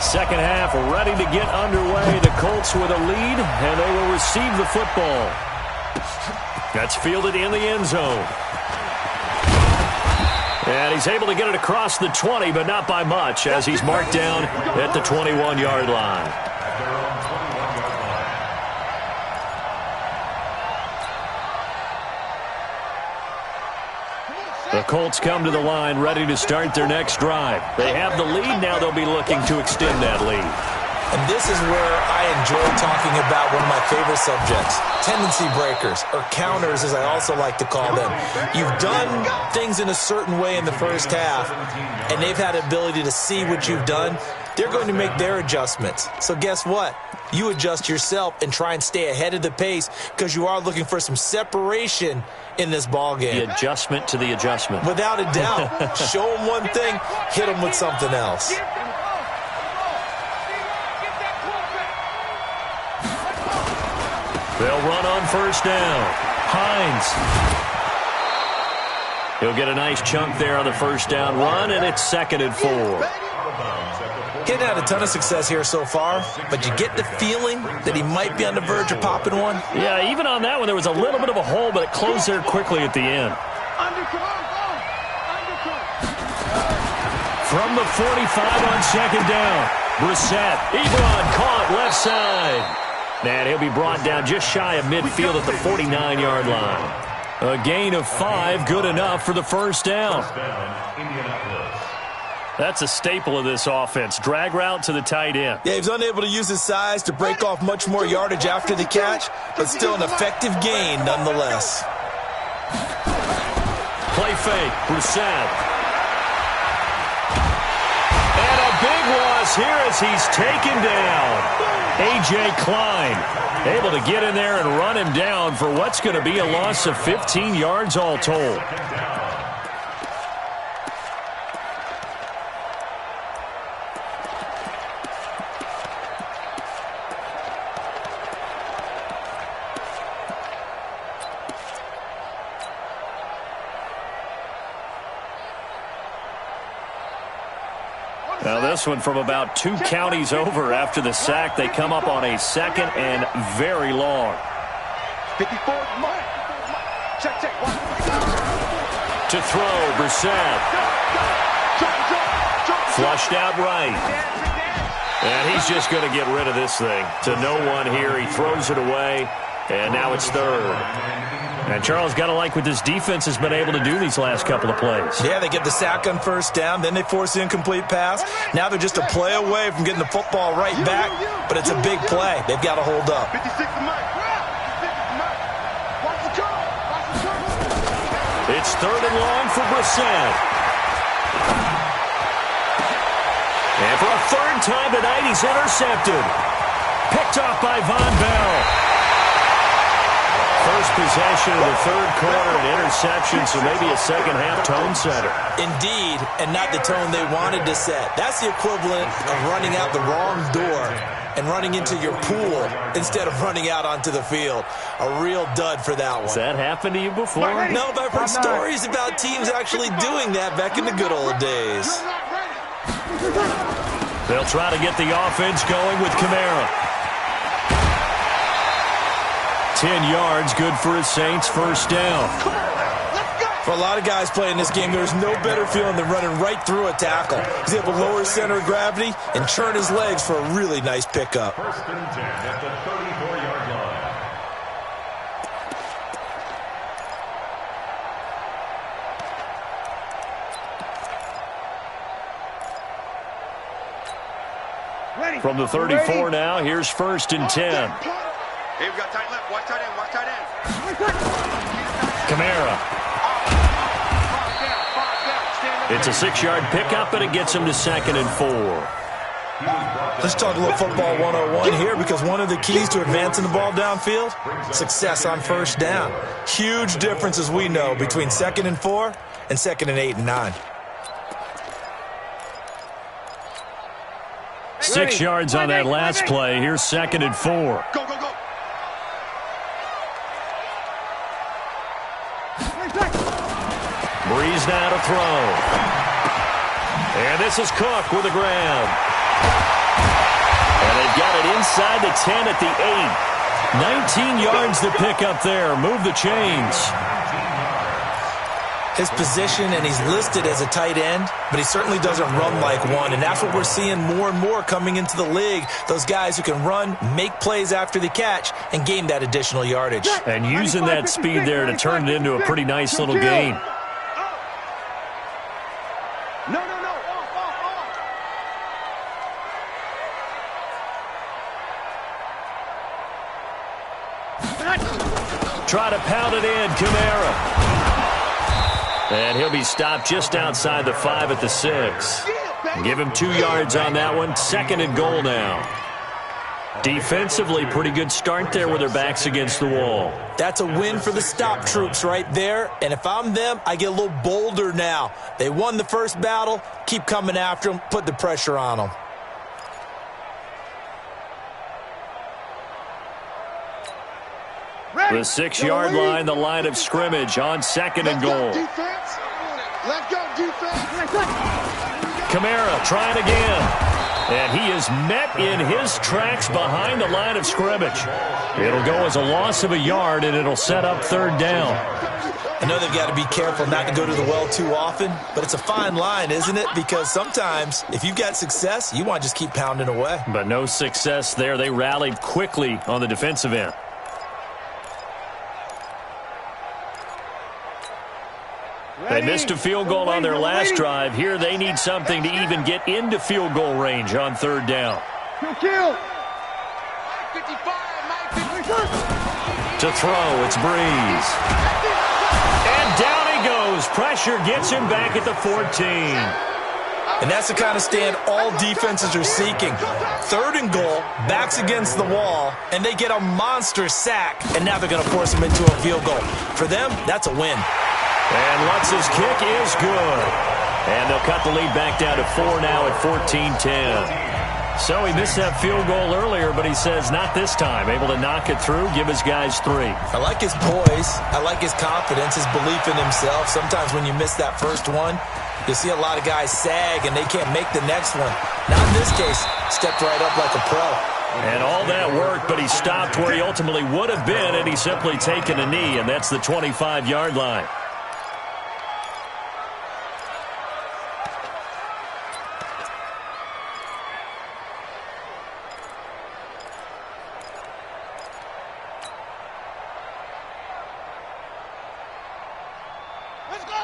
Second half ready to get underway. The Colts with a lead, and they will receive the football. That's fielded in the end zone. And he's able to get it across the 20, but not by much, as he's marked down at the 21-yard line. The Colts come to the line ready to start their next drive. They have the lead. Now they'll be looking to extend that lead. And this is where I enjoy talking about one of my favorite subjects, tendency breakers, or counters as I also like to call them. You've done things in a certain way in the first half, and they've had the ability to see what you've done. They're going to make their adjustments. So guess what? You adjust yourself and try and stay ahead of the pace because you are looking for some separation in this ball game. The adjustment to the adjustment. Without a doubt. Show them one thing, hit them with something else. They'll run on first down. Hines. He'll get a nice chunk there on the first down run, and it's 2nd and 4. He hadn't had a ton of success here so far, but you get the feeling that he might be on the verge of popping one. Yeah, even on that one, there was a little bit of a hole, but it closed there quickly at the end. From the 45 on 2nd down, Brissett. Ebron caught left side. And he'll be brought down just shy of midfield at the 49-yard line. A gain of 5, good enough for the first down. That's a staple of this offense. Drag route to the tight end. Yeah, he's unable to use his size to break off much more yardage after the catch, but still an effective gain nonetheless. Play fake, Brissett. And a big loss here as he's taken down. A.J. Klein able to get in there and run him down for what's going to be a loss of 15 yards all told. Now this one from about 2 counties over after the sack. They come up on a 2nd and very long. 54, check. To throw, Brissett. Flushed out right. And he's just going to get rid of this thing. To no one here. He throws it away. And now it's 3rd. And Charles got to like what this defense has been able to do these last couple of plays. Yeah, they get the sack on first down, then they force the incomplete pass. Now they're just a play away from getting the football right back, but it's a big play. They've got to hold up. It's 3rd and long for Brissett. And for a 3rd time tonight, he's intercepted. Picked off by Von Bell. First possession of the 3rd quarter, an interception, so maybe a second-half tone setter. Indeed, and not the tone they wanted to set. That's the equivalent of running out the wrong door and running into your pool instead of running out onto the field. A real dud for that one. Has that happened to you before? No, but I've heard stories about teams actually doing that back in the good old days. They'll try to get the offense going with Kamara. 10 yards, good for his Saints, first down. For a lot of guys playing this game, there's no better feeling than running right through a tackle. He's able to lower his center of gravity and churn his legs for a really nice pickup. 1st and 10 at the 34-yard line. From the 34 now, here's 1st and 10. Hey, we got tight left. Watch tight end. Watch tight end. Kamara. It's a 6-yard pickup, and it gets him to 2nd and 4. Let's talk a little football 101 here, because one of the keys to advancing the ball downfield, success on first down. Huge difference, as we know, between 2nd and 4 and 2nd and 8 and 9. 6 yards on that last play. Here's 2nd and 4. Go. Breeze now to throw. And this is Cook with a grab. And they've got it inside the 10 at the 8. 19 yards to pick up there. Move the chains. His position, and he's listed as a tight end, but he certainly doesn't run like one, and that's what we're seeing more and more coming into the league. Those guys who can run, make plays after the catch, and gain that additional yardage. And using that speed there to turn it into a pretty nice little gain. Try to pound it in, Kamara. And he'll be stopped just outside the 5 at the 6. Give him 2 yards on that one. 2nd and goal now. Defensively, pretty good start there with their backs against the wall. That's a win for the stop troops right there. And if I'm them, I get a little bolder now. They won the first battle. Keep coming after them. Put the pressure on them. The 6-yard line, the line of scrimmage on 2nd and goal. Let go, defense. Kamara trying again. And he is met in his tracks behind the line of scrimmage. It'll go as a loss of a yard, and it'll set up 3rd down. I know they've got to be careful not to go to the well too often, but it's a fine line, isn't it? Because sometimes, if you've got success, you want to just keep pounding away. But no success there. They rallied quickly on the defensive end. They missed a field goal on their last drive. Here they need something to even get into field goal range on 3rd down. Kill. To throw, it's Breeze. And down he goes. Pressure gets him back at the 14. And that's the kind of stand all defenses are seeking. 3rd and goal, backs against the wall, and they get a monster sack. And now they're going to force him into a field goal. For them, that's a win. And Lutz's kick is good. And they'll cut the lead back down to 4 now at 14-10. So he missed that field goal earlier, but he says not this time. Able to knock it through, give his guys 3. I like his poise. I like his confidence, his belief in himself. Sometimes when you miss that first one, you see a lot of guys sag and they can't make the next one. Not in this case. Stepped right up like a pro. And all that work, but he stopped where he ultimately would have been, and he's simply taken a knee, and that's the 25-yard line.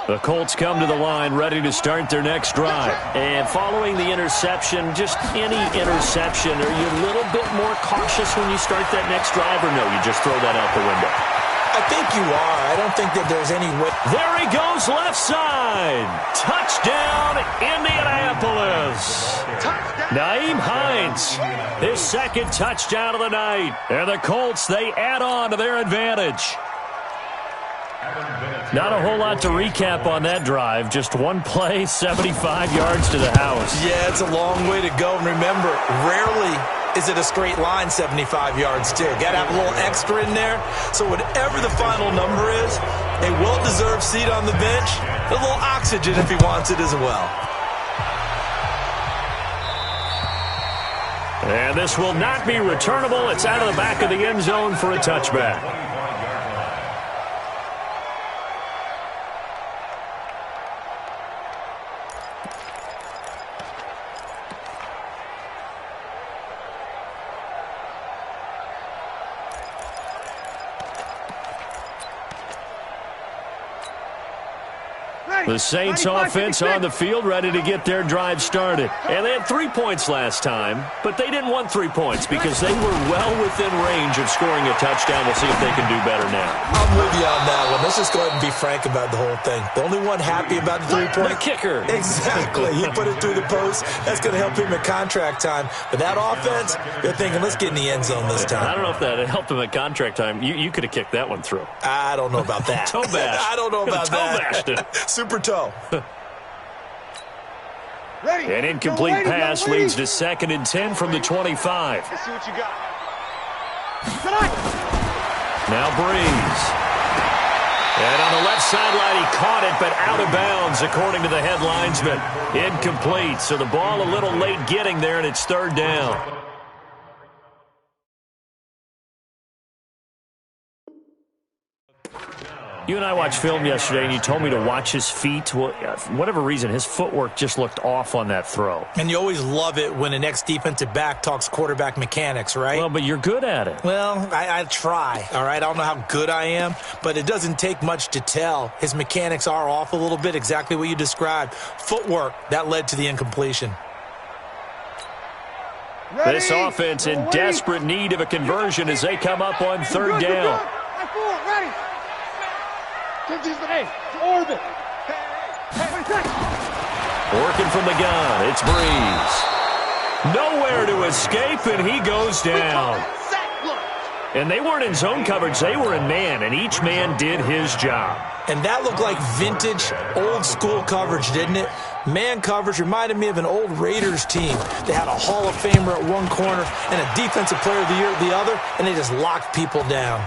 The Colts come to the line ready to start their next drive. And following the interception, just any interception, are you a little bit more cautious when you start that next drive, or no, you just throw that out the window? I think you are. I don't think that there's any way. There he goes, left side. Touchdown, Indianapolis. Nyheim Hines, his 2nd touchdown of the night. And the Colts, they add on to their advantage. Not a whole lot to recap on that drive. Just one play, 75 yards to the house. Yeah, it's a long way to go. And remember, rarely is it a straight line 75 yards, too. Got to have a little extra in there. So whatever the final number is, a well-deserved seat on the bench, a little oxygen if he wants it as well. And this will not be returnable. It's out of the back of the end zone for a touchback. The Saints offense on the field ready to get their drive started. And they had 3 points last time, but they didn't want 3 points because they were well within range of scoring a touchdown. We'll see if they can do better now. I'm with you on that one. Let's just go ahead and be frank about the whole thing. The only one happy about the 3-point? The kicker. Exactly. He put it through the post. That's going to help him at contract time. But that offense, they're thinking, let's get in the end zone this time. I don't know if that helped him at contract time. You could have kicked that one through. I don't know about that. Toe bash. I don't know about that. Toe bashed it. Super toe. An incomplete pass leads to 2nd and 10 from the 25. Let's see what you got. Now Breeze. And on the left sideline, he caught it, but out of bounds, according to the head linesman. Incomplete, so the ball a little late getting there, and it's 3rd down. You and I watched film yesterday, and you told me to watch his feet. Well, for whatever reason, his footwork just looked off on that throw. And you always love it when an ex-defensive back talks quarterback mechanics, right? Well, but you're good at it. Well, I try, all right? I don't know how good I am, but it doesn't take much to tell. His mechanics are off a little bit, exactly what you described. Footwork, that led to the incompletion. This offense in desperate need of a conversion as they come up on 3rd down. 4, ready. Hey, orbit. Working from the gun, it's Breeze. Nowhere to escape, and he goes down. And they weren't in zone coverage, they were in man, and each man did his job. And that looked like vintage, old-school coverage, didn't it? Man coverage reminded me of an old Raiders team. They had a Hall of Famer at one corner and a Defensive Player of the Year at the other, and they just locked people down.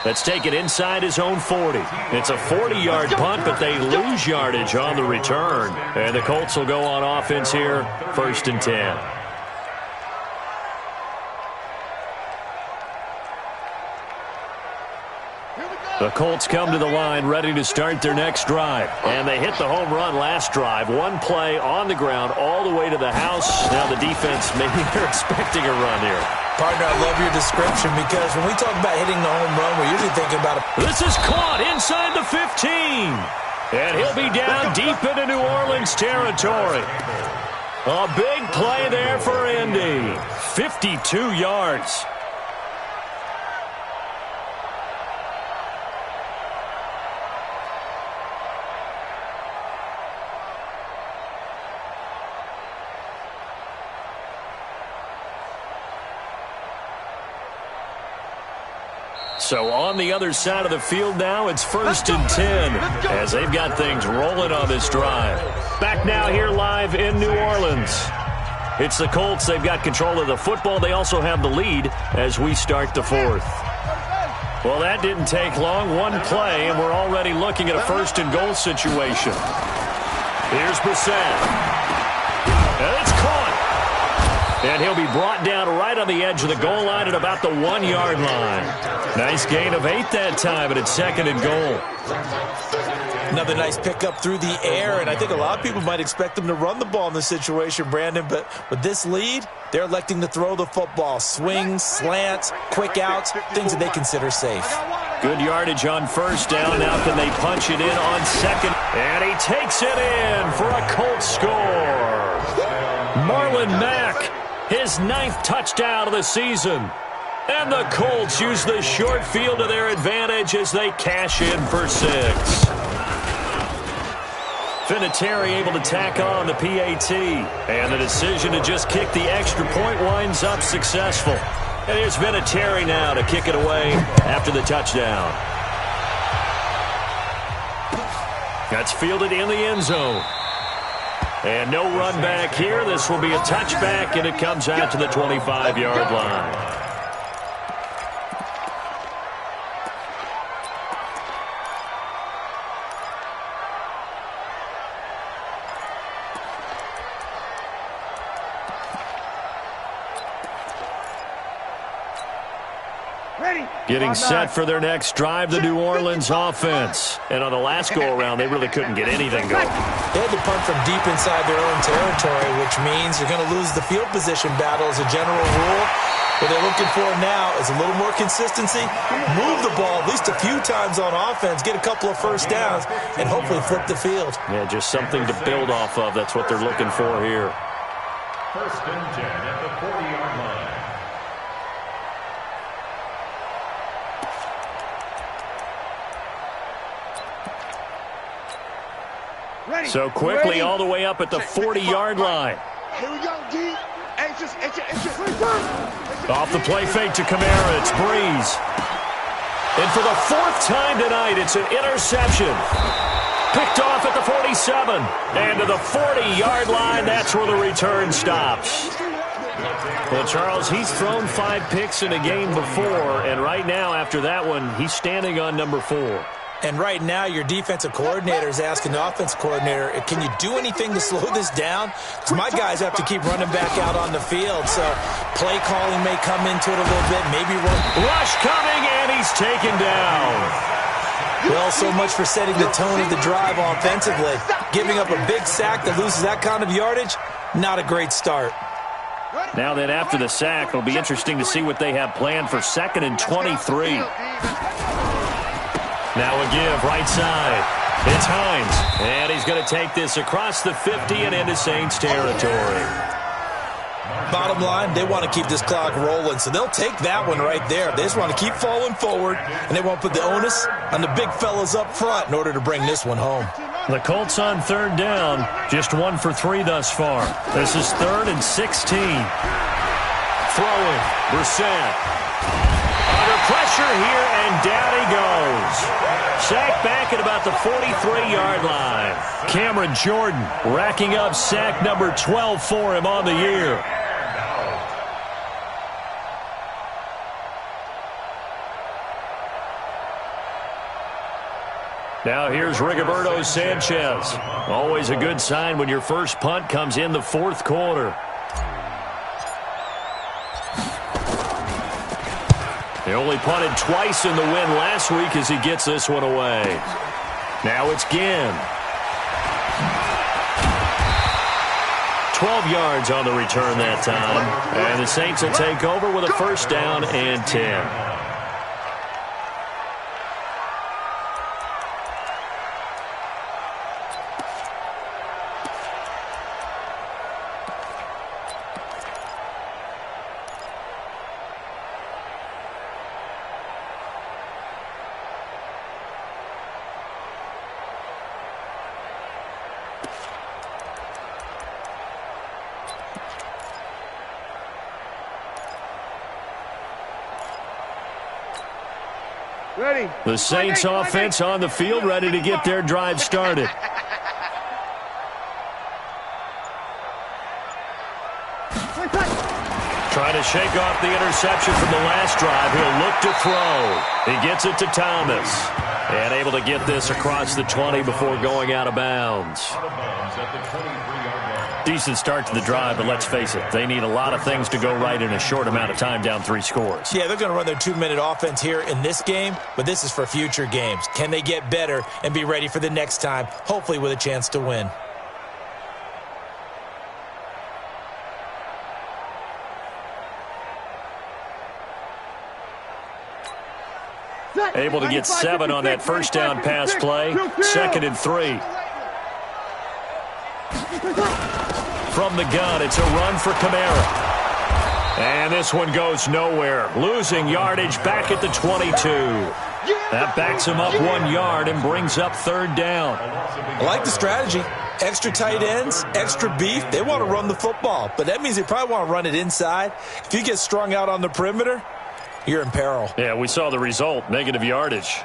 Let's take it inside his own 40. It's a 40-yard punt, but they lose yardage on the return. And the Colts will go on offense here, 1st and 10. The Colts come to the line ready to start their next drive. And they hit the home run last drive. One play on the ground all the way to the house. Now the defense, maybe they're expecting a run here. Partner, I love your description because when we talk about hitting the home run, we're usually thinking about it. This is caught inside the 15. And he'll be down deep into New Orleans territory. A big play there for Indy. 52 yards. So on the other side of the field now, it's 1st and 10 as they've got things rolling on this drive. Back now here live in New Orleans. It's the Colts. They've got control of the football. They also have the lead as we start the 4th. Well, that didn't take long. One play, and we're already looking at a 1st and goal situation. Here's Brissett. And it's caught. And he'll be brought down right on the edge of the goal line at about the 1-yard line. Nice gain of 8 that time, but it's 2nd and goal. Another nice pickup through the air, and I think a lot of people might expect them to run the ball in this situation, Brandon, but with this lead, they're electing to throw the football. Swings, slants, quick outs, things that they consider safe. Good yardage on 1st down. Now can they punch it in on 2nd? And he takes it in for a Colts score. Marlon Mack, his 9th touchdown of the season. And the Colts use the short field to their advantage as they cash in for 6. Vinatieri able to tack on the PAT. And the decision to just kick the extra point winds up successful. And here's Vinatieri now to kick it away after the touchdown. That's fielded in the end zone. And no run back here. This will be a touchback, and it comes out to the 25-yard line. Getting set for their next drive, the New Orleans offense. And on the last go-around, they really couldn't get anything going. They had to punt from deep inside their own territory, which means you're going to lose the field position battle as a general rule. What they're looking for now is a little more consistency, move the ball at least a few times on offense, get a couple of 1st downs, and hopefully flip the field. Yeah, just something to build off of. That's what they're looking for here. 1st and 10 at the 40-yard line. So quickly all the way up at the 40-yard line. Here we go, D. Off the play fake to Kamara, it's Breeze. And for the 4th time tonight, it's an interception. Picked off at the 47. And to the 40-yard line, that's where the return stops. Well, Charles, he's thrown 5 picks in a game before, and right now, after that one, he's standing on number 4. And right now, your defensive coordinator is asking the offensive coordinator, can you do anything to slow this down? Because my guys have to keep running back out on the field. So play calling may come into it a little bit. Maybe run. Rush coming, and he's taken down. Well, so much for setting the tone of the drive offensively. Giving up a big sack that loses that kind of yardage, not a great start. Now then, after the sack, it'll be interesting to see what they have planned for 2nd and 23. Now a give, right side. It's Hines. And he's going to take this across the 50 and into Saints territory. Bottom line, they want to keep this clock rolling, so they'll take that one right there. They just want to keep falling forward, and they won't put the onus on the big fellas up front in order to bring this one home. The Colts on third down, just 1 for 3 thus far. This is 3rd and 16. Throwing, Brissett. Under pressure here, and down he goes. Sack back at about the 43-yard line. Cameron Jordan racking up sack number 12 for him on the year. Now here's Rigoberto Sanchez. Always a good sign when your first punt comes in the 4th quarter. He only punted twice in the win last week as he gets this one away. Now it's Ginn. 12 yards on the return that time. And the Saints will take over with a 1st down and 10. Ready. The Saints offense on the field, ready to get their drive started. Trying to shake off the interception from the last drive. He'll look to throw. He gets it to Thomas. And able to get this across the 20 before going out of bounds. Decent start to the drive, but let's face it, they need a lot of things to go right in a short amount of time, down 3 scores. Yeah, they're going to run their 2-minute offense here in this game, but this is for future games. Can they get better and be ready for the next time, hopefully with a chance to win? Able to get 7 on that 1st down pass play. 2nd and 3. From the gun, it's a run for Kamara. And this one goes nowhere. Losing yardage back at the 22. That backs him up 1 yard and brings up 3rd down. I like the strategy. Extra tight ends, extra beef. They want to run the football, but that means they probably want to run it inside. If you get strung out on the perimeter, you're in peril. Yeah, we saw the result, negative yardage.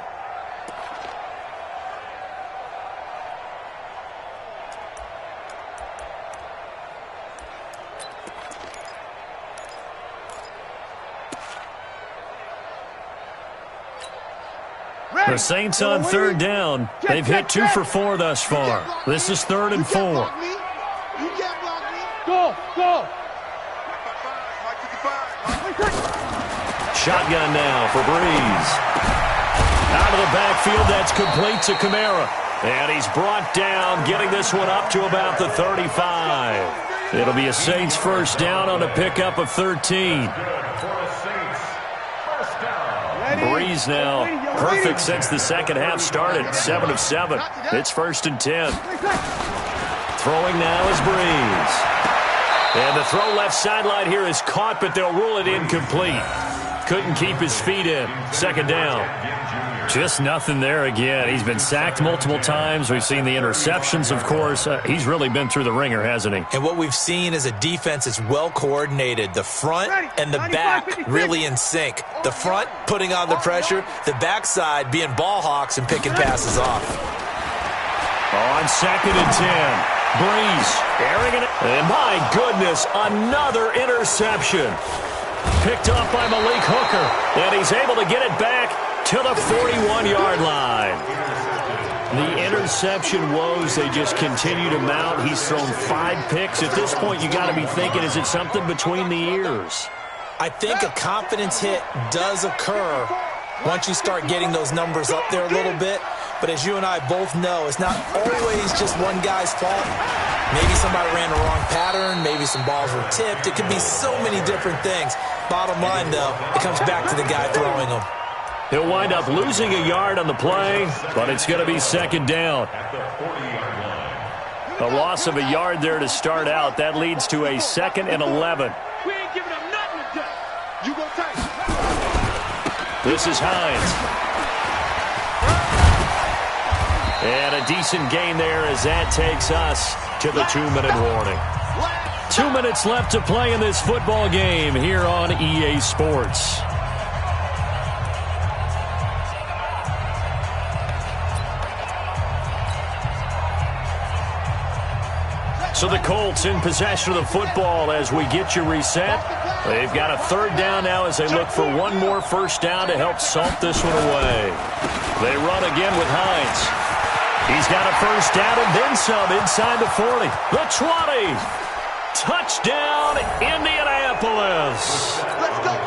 The Saints on 3rd down. They've hit 2 for 4 thus far. This is 3rd and 4. Go, go. Shotgun now for Breeze. Out of the backfield, that's complete to Kamara. And he's brought down, getting this one up to about the 35. It'll be a Saints 1st down on a pickup of 13. Breeze now perfect since the second half started. 7 of 7. It's 1st and 10. Throwing now is Breeze. And the throw left sideline here is caught, but they'll rule it incomplete. Couldn't keep his feet in. 2nd down. Just nothing there again. He's been sacked multiple times. We've seen the interceptions, of course. He's really been through the ringer, hasn't he? And what we've seen is a defense that's well coordinated. The front and the back really in sync. The front putting on the pressure. The backside being ball hawks and picking passes off. On 2nd and 10. Breeze airing it. And my goodness, another interception. Picked off by Malik Hooker. And he's able to get it back to the 41-yard line. The interception woes, they just continue to mount. He's thrown 5 picks. At this point, you got to be thinking, is it something between the ears? I think a confidence hit does occur once you start getting those numbers up there a little bit. But as you and I both know, it's not always just one guy's fault. Maybe somebody ran the wrong pattern. Maybe some balls were tipped. It could be so many different things. Bottom line, though, it comes back to the guy throwing them. He'll wind up losing a yard on the play, but it's going to be 2nd down. A loss of a yard there to start out. That leads to a 2nd and 11. We ain't giving them nothing to do. You go tight. This is Hines. And a decent gain there as that takes us to the 2-minute warning. 2 minutes left to play in this football game here on EA Sports. So the Colts in possession of the football as we get you reset. They've got a 3rd down now as they look for one more first down to help salt this one away. They run again with Hines. He's got a first down and then some inside the 40. The 20. Touchdown, Indianapolis.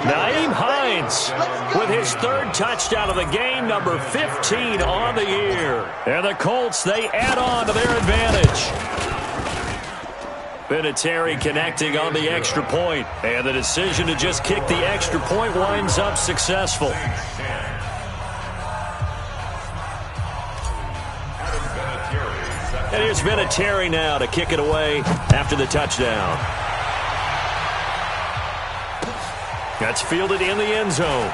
Nyheim Hines with his 3rd touchdown of the game, number 15 on the year. And the Colts, they add on to their advantage. Vinatieri connecting on the extra point, and the decision to just kick the extra point winds up successful. And here's Vinatieri now to kick it away after the touchdown. That's fielded in the end zone.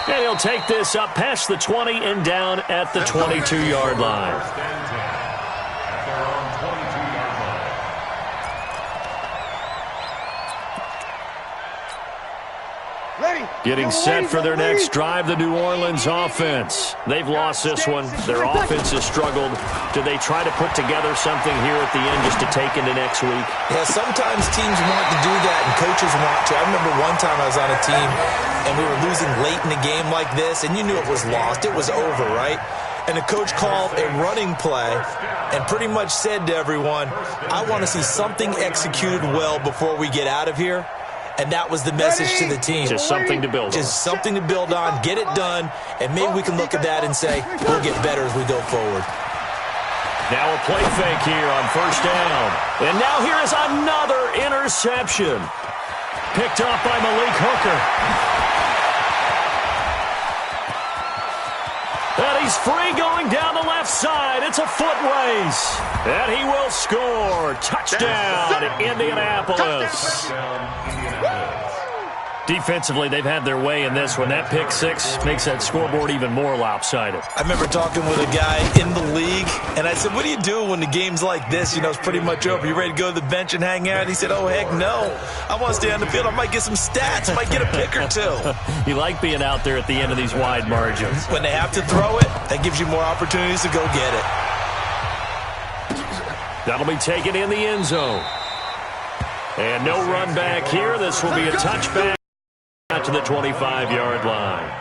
And he'll take this up past the 20 and down at the 22-yard line. Getting set for their next drive, the New Orleans offense. They've lost this one. Their offense has struggled. Do they try to put together something here at the end just to take into next week? Yeah, sometimes teams want to do that and coaches want to. I remember one time I was on a team and we were losing late in the game like this, and you knew it was lost. It was over, right? And the coach called a running play and pretty much said to everyone, I want to see something executed well before we get out of here. And that was the message to the team. Just something to build on. Just something to build on, get it done, and maybe we can look at that and say, we'll get better as we go forward. Now a play fake here on first down. And now here is another interception. Picked off by Malik Hooker. And he's free going down the left side. It's a foot race. And he will score. Touchdown, Indianapolis. Defensively, they've had their way in this one. That pick six makes that scoreboard even more lopsided. I remember talking with a guy in the league, and I said, what do you do when the game's like this? You know, it's pretty much over. You ready to go to the bench and hang out? And he said, oh, heck no. I want to stay on the field. I might get some stats. I might get a pick or two. You like being out there at the end of these wide margins. When they have to throw it, that gives you more opportunities to go get it. That'll be taken in the end zone. And no run back here. This will be a touchback out to the 25-yard line.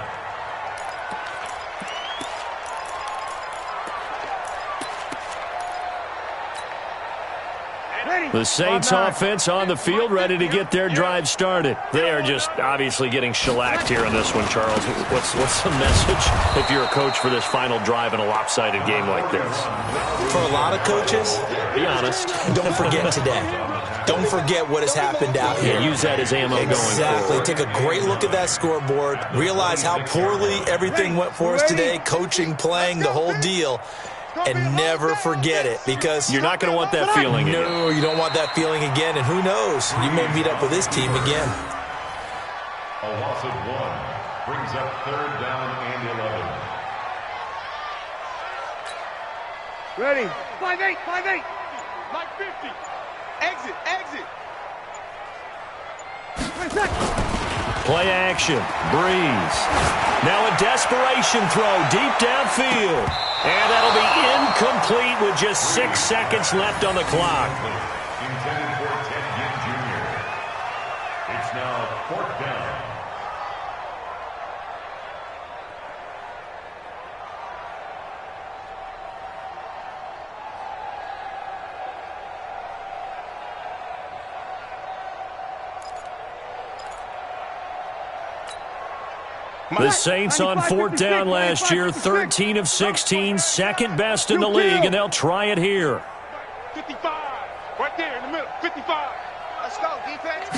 The Saints offense on the field, ready to get their drive started. They are just obviously getting shellacked here in this one, Charles. What's the message if you're a coach for this final drive in a lopsided game like this? For a lot of coaches, be honest. Don't forget today. Don't forget what has happened out here. Yeah, use that as ammo going forward. Exactly. Take a great look at that scoreboard. Realize how poorly everything went for us today. Coaching, playing, the whole deal. And never forget it, because you're not going to want that feeling again. No, you don't want that feeling again. And who knows? You may meet up with this team again. A loss of 1 brings up 3rd down and 11. Ready. 5-8, 5-8. Like 50. Exit, exit. Play action. Breeze. Now a desperation throw deep downfield. And that'll be incomplete with just 6 seconds left on the clock. Intended for Ted Ginn Jr. It's now 4th down. The Saints on 4th down last year, 13 of 16, second best in the league, and they'll try it here. 55, right there in the middle, 55. Let's go, defense.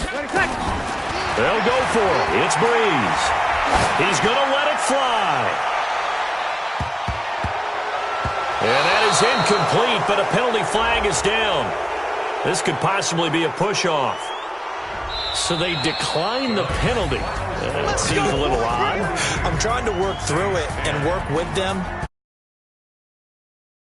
They'll go for it. It's Breeze. He's going to let it fly. And that is incomplete, but a penalty flag is down. This could possibly be a push-off. So they decline the penalty. That seems a little odd. I'm trying to work through it and work with them.